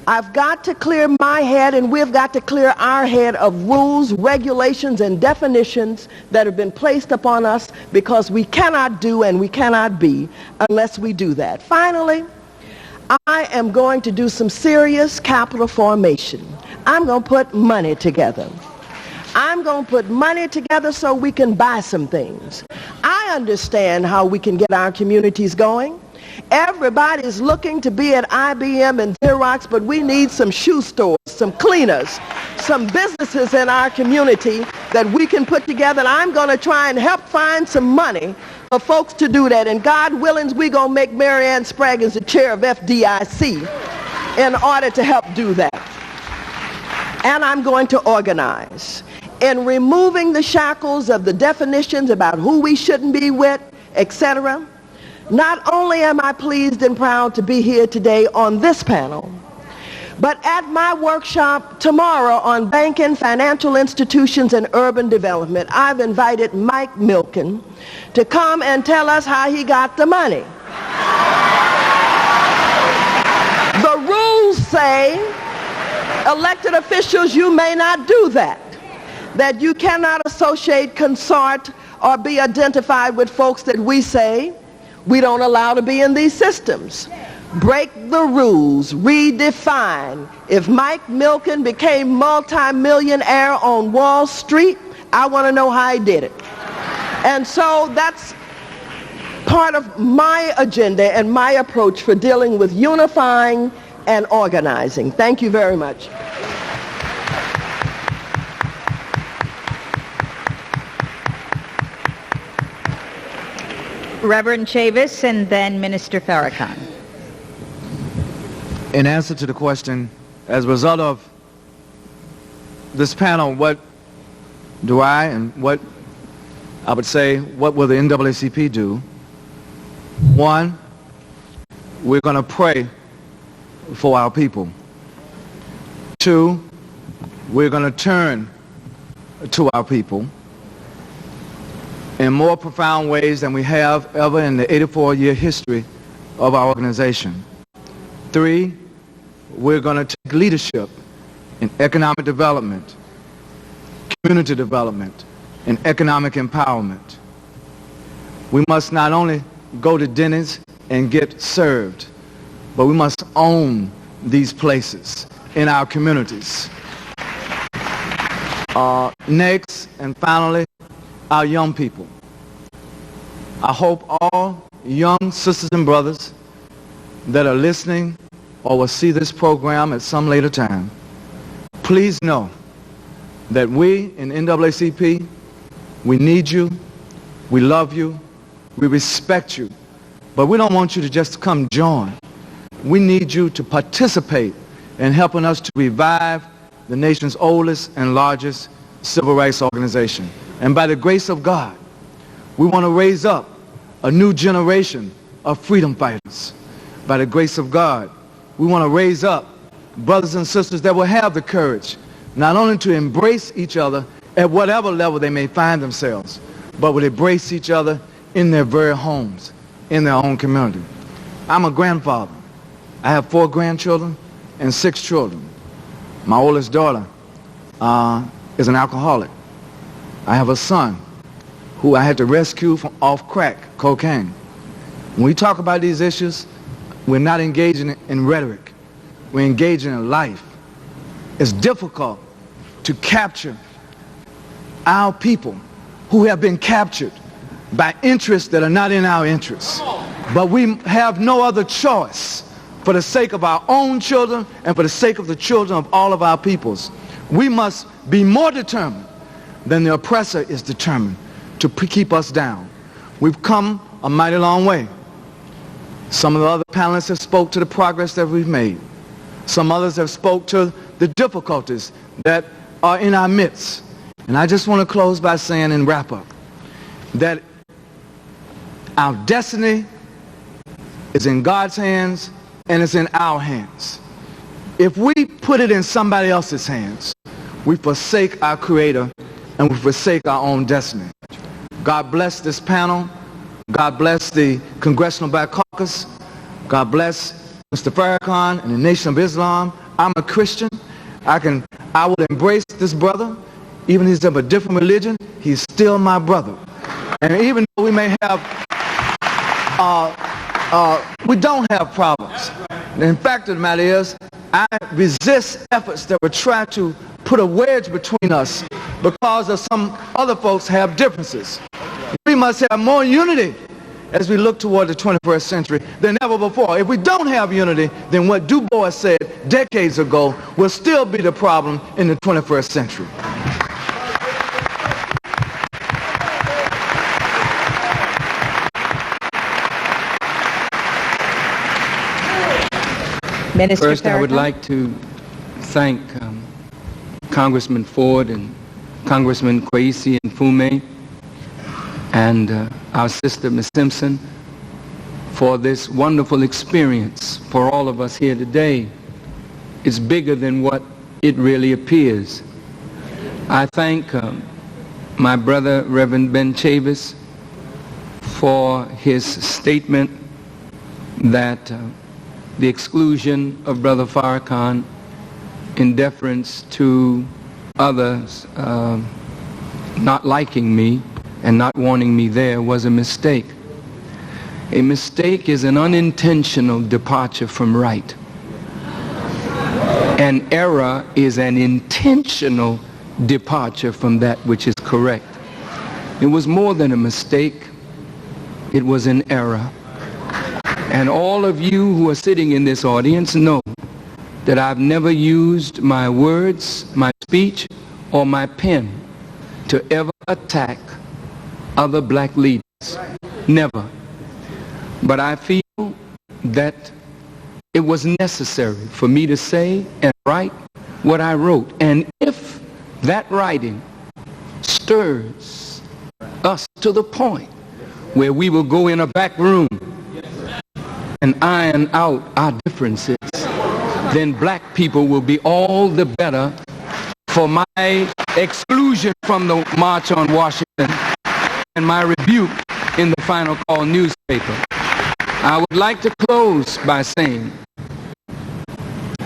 I've got to clear my head, and we've got to clear our head of rules, regulations, and definitions that have been placed upon us, because we cannot do and we cannot be unless we do that. Finally, I am going to do some serious capital formation. I'm going to put money together. I'm going to put money together so we can buy some things. I understand how we can get our communities going. Everybody's looking to be at IBM and Xerox, but we need some shoe stores, some cleaners, some businesses in our community that we can put together. And I'm going to try and help find some money for folks to do that. And God willing, we're going to make Mary Ann Spraggins the chair of FDIC in order to help do that. And I'm going to organize in removing the shackles of the definitions about who we shouldn't be with, etc. Not only am I pleased and proud to be here today on this panel, but at my workshop tomorrow on banking, financial institutions, and urban development, I've invited Mike Milken to come and tell us how he got the money. The rules say, elected officials, you may not do that. That you cannot associate, consort, or be identified with folks that we say we don't allow to be in these systems. Break the rules, redefine. If Mike Milken became multi-millionaire on Wall Street, I want to know how he did it. And so that's part of my agenda and my approach for dealing with unifying and organizing. Thank you very much.
Reverend Chavis, and then Minister Farrakhan.
In answer to the question, as a result of this panel, what do I and what I would say, what will the NAACP do? One, we're going to pray for our people. Two, we're going to turn to our people in more profound ways than we have ever in the 84-year history of our organization. Three, we're going to take leadership in economic development, community development, and economic empowerment. We must not only go to Denny's and get served, but we must own these places in our communities. Next, and finally, our young people. I hope all young sisters and brothers that are listening or will see this program at some later time, please know that we in NAACP, we need you, we love you, we respect you, but we don't want you to just come join. We need you to participate in helping us to revive the nation's oldest and largest civil rights organization. And by the grace of God, we want to raise up a new generation of freedom fighters. By the grace of God, we want to raise up brothers and sisters that will have the courage not only to embrace each other at whatever level they may find themselves, but will embrace each other in their very homes, in their own community. I'm a grandfather. I have 4 grandchildren. and 6 children. My oldest daughter is an alcoholic. I have a son who I had to rescue from off crack, cocaine. When we talk about these issues, we're not engaging in rhetoric. We're engaging in life. It's difficult to capture our people who have been captured by interests that are not in our interests. But we have no other choice for the sake of our own children and for the sake of the children of all of our peoples. We must be more determined than the oppressor is determined to keep us down. We've come a mighty long way. Some of the other panelists have spoke to the progress that we've made. Some others have spoke to the difficulties that are in our midst. And I just want to close by saying and wrap up that our destiny is in God's hands and it's in our hands. If we put it in somebody else's hands, we forsake our Creator and we forsake our own destiny. God bless this panel. God bless the Congressional Black Caucus. God bless Mr. Farrakhan and the Nation of Islam. I'm a Christian. I would embrace this brother. Even if he's of a different religion, he's still my brother. And even though we may have, we don't have problems. The fact of the matter is, I resist efforts that would try to put a wedge between us because of some other folks have differences. We must have more unity as we look toward the 21st century than ever before. If we don't have unity, then what Du Bois said decades ago will still be the problem in the 21st century.
Minister
First, I would
Farrakhan.
like to thank Congressman Ford and Congressman Kwesi and Fume and our sister Ms. Simpson for this wonderful experience for all of us here today. It's bigger than what it really appears. I thank my brother Reverend Ben Chavis for his statement that the exclusion of Brother Farrakhan in deference to others not liking me and not wanting me there was a mistake. A mistake is an unintentional departure from right. An error is an intentional departure from that which is correct. It was more than a mistake. It was an error. And all of you who are sitting in this audience know that I've never used my words, my speech, or my pen to ever attack other black leaders. Never. But I feel that it was necessary for me to say and write what I wrote. And if that writing stirs us to the point where we will go in a back room and iron out our differences, then black people will be all the better for my exclusion from the March on Washington and my rebuke in the Final Call newspaper. I would like to close by saying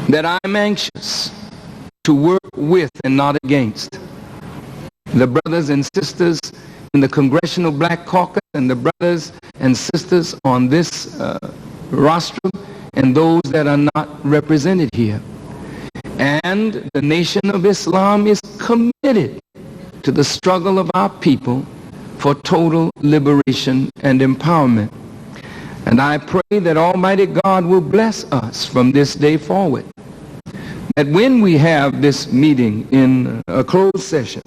that I'm anxious to work with and not against the brothers and sisters in the Congressional Black Caucus and the brothers and sisters on this rostrum and those that are not represented here. And the Nation of Islam is committed to the struggle of our people for total liberation and empowerment. And I pray that Almighty God will bless us from this day forward. That when we have this meeting in a closed session,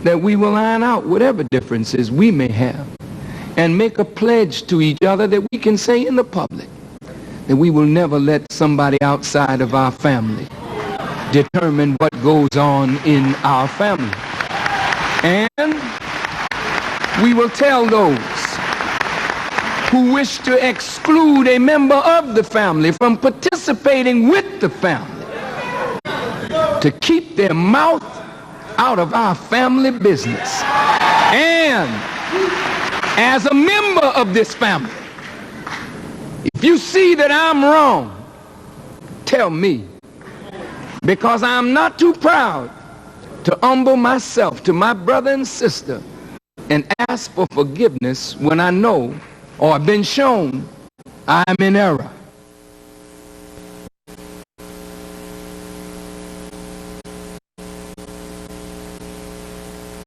that we will iron out whatever differences we may have and make a pledge to each other that we can say in the public that we will never let somebody outside of our family determine what goes on in our family. And we will tell those who wish to exclude a member of the family from participating with the family to keep their mouth out of our family business. And as a member of this family, if you see that I'm wrong, tell me, because I'm not too proud to humble myself to my brother and sister and ask for forgiveness when I know or have been shown I'm in error.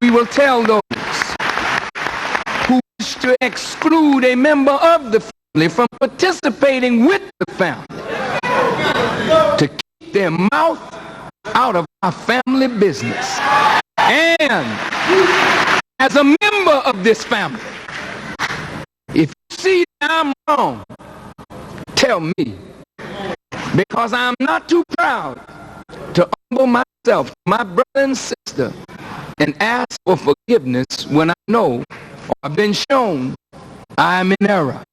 We will tell those who wish to exclude a member of the family from participating with the family to keep their mouth out of our family business. And as a member of this family, if you see that I'm wrong, tell me, because I'm not too proud to humble myself, my brother and sister, and ask for forgiveness when I know or I've been shown I'm in error.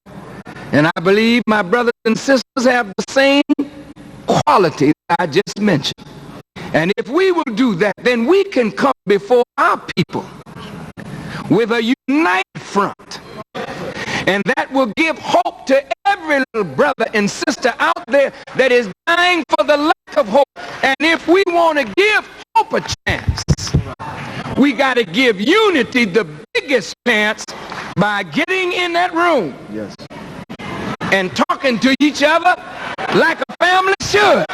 And I believe my brothers and sisters have the same quality that I just mentioned. And if we will do that, then we can come before our people with a united front. And that will give hope to every little brother and sister out there that is dying for the lack of hope. And if we want to give hope a chance, we got to give unity the biggest chance by getting in that room.
Yes.
And talking to each other like a family should.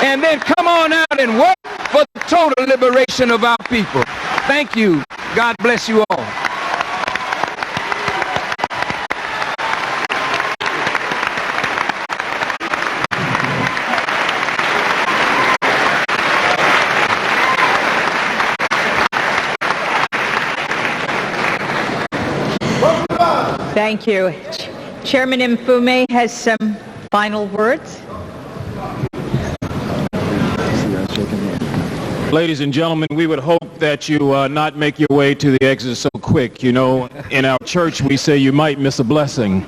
And then come on out and work for the total liberation of our people. Thank you. God bless you all.
Thank you. Chairman Mfume has some final words.
Ladies and gentlemen, we would hope that you not make your way to the exit so quick. You know, in our church we say you might miss a blessing.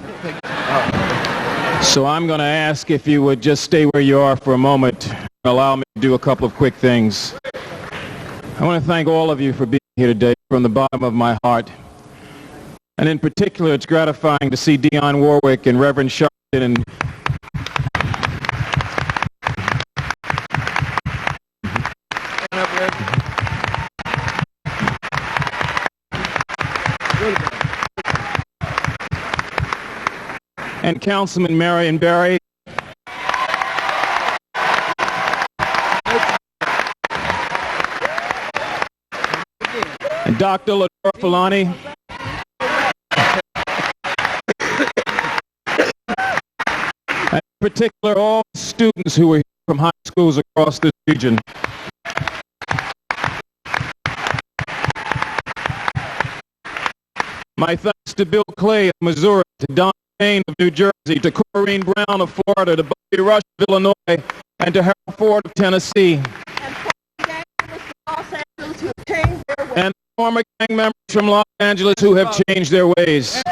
So I'm going to ask if you would just stay where you are for a moment and allow me to do a couple of quick things. I want to thank all of you for being here today from the bottom of my heart. And in particular, it's gratifying to see Dionne Warwick and Reverend Sharpton and Councilman Marion Barry. And Dr. Ladora Fulani. And in particular, all students who were here from high schools across this region. My thanks to Bill Clay of Missouri, to Don Payne of New Jersey, to Corrine Brown of Florida, to Bobby Rush of Illinois, and to Harold Ford of Tennessee. And former gang members from Los Angeles who have changed their ways.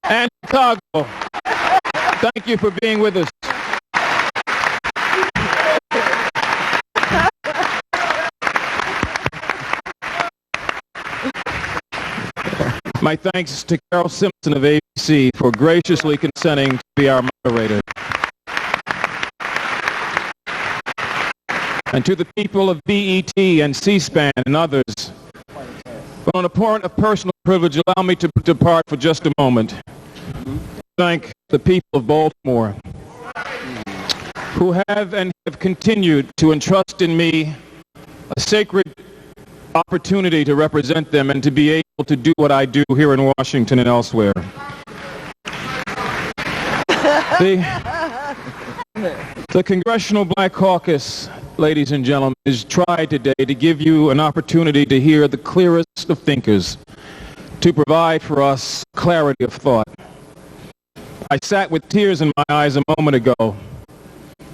And Chicago. Thank you for being with us. My thanks to Carol Simpson of ABC for graciously consenting to be our moderator. And to the people of BET and C-SPAN and others. But on a point of personal privilege, allow me to depart for just a moment. Thank the people of Baltimore who have and have continued to entrust in me a sacred opportunity to represent them and to be able to do what I do here in Washington and elsewhere. The Congressional Black Caucus, ladies and gentlemen, has tried today to give you an opportunity to hear the clearest of thinkers, to provide for us clarity of thought. I sat with tears in my eyes a moment ago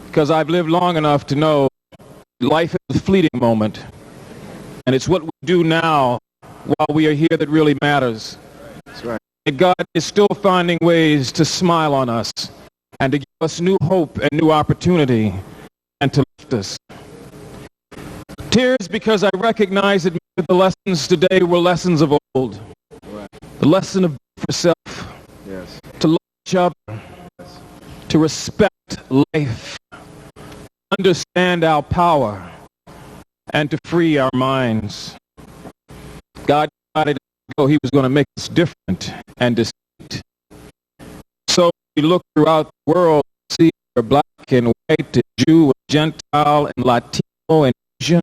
because I've lived long enough to know life is a fleeting moment. And it's what we do now while we are here that really matters.
That's right.
And God is still finding ways to smile on us and to give us new hope and new opportunity and to lift us. Tears because I recognize that many of the lessons today were lessons of old.
Right.
The lesson of for self,
Yes.
to love each other,
Yes.
to respect life, understand our power and to free our minds. God decided He was going to make us different and distinct. So we look throughout the world, see we're black and white, and Jew and Gentile and Latino and Asian.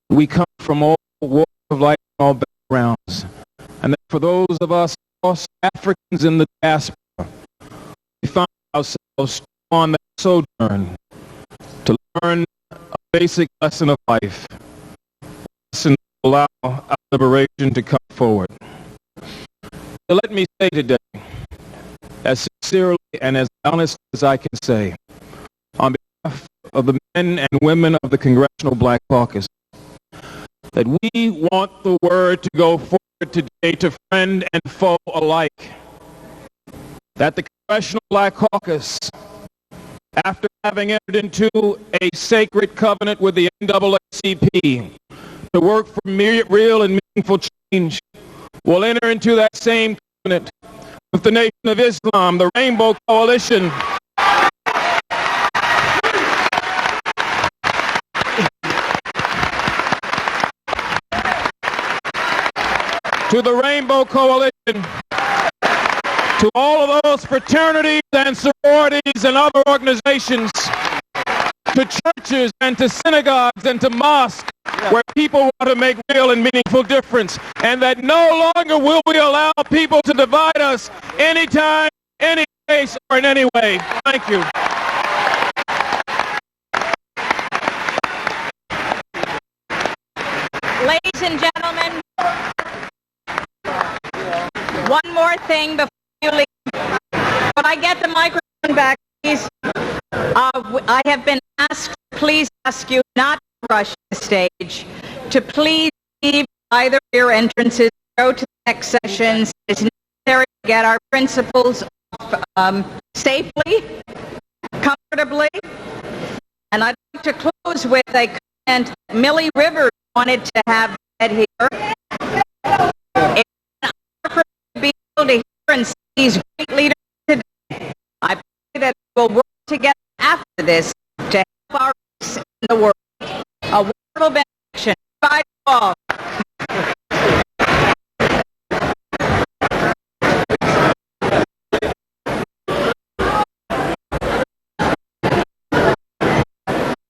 We come from all walks of life and all backgrounds. And then for those of us lost Africans in the diaspora, we find ourselves on that sojourn to learn a basic lesson of life, a lesson to allow our liberation to come forward. So let me say today, as sincerely and as honest as I can say, on behalf of the men and women of the Congressional Black Caucus, that we want the word to go forward today to friend and foe alike. That the Congressional Black Caucus, after having entered into a sacred covenant with the NAACP to work for real and meaningful change, will enter into that same covenant with the Nation of Islam, the Rainbow Coalition, to the Rainbow Coalition, to all of those fraternities and sororities and other organizations, to churches and to synagogues and to mosques where people want to make real and meaningful difference, and that no longer will we allow people to divide us anytime, any place, or in any way. Thank you.
Ladies and gentlemen, one more thing before you leave. When I get the microphone back, please, I have been asked, please ask you not to rush the stage, to please leave either rear entrances, go to the next sessions. It's necessary to get our principals off safely, comfortably. And I'd like to close with a comment that Millie Rivers wanted to have said here. It's an honor to be able to hear and see these great leaders today. I pray that we'll work together after this to help our race in the world. A wonderful benediction. Bye to all.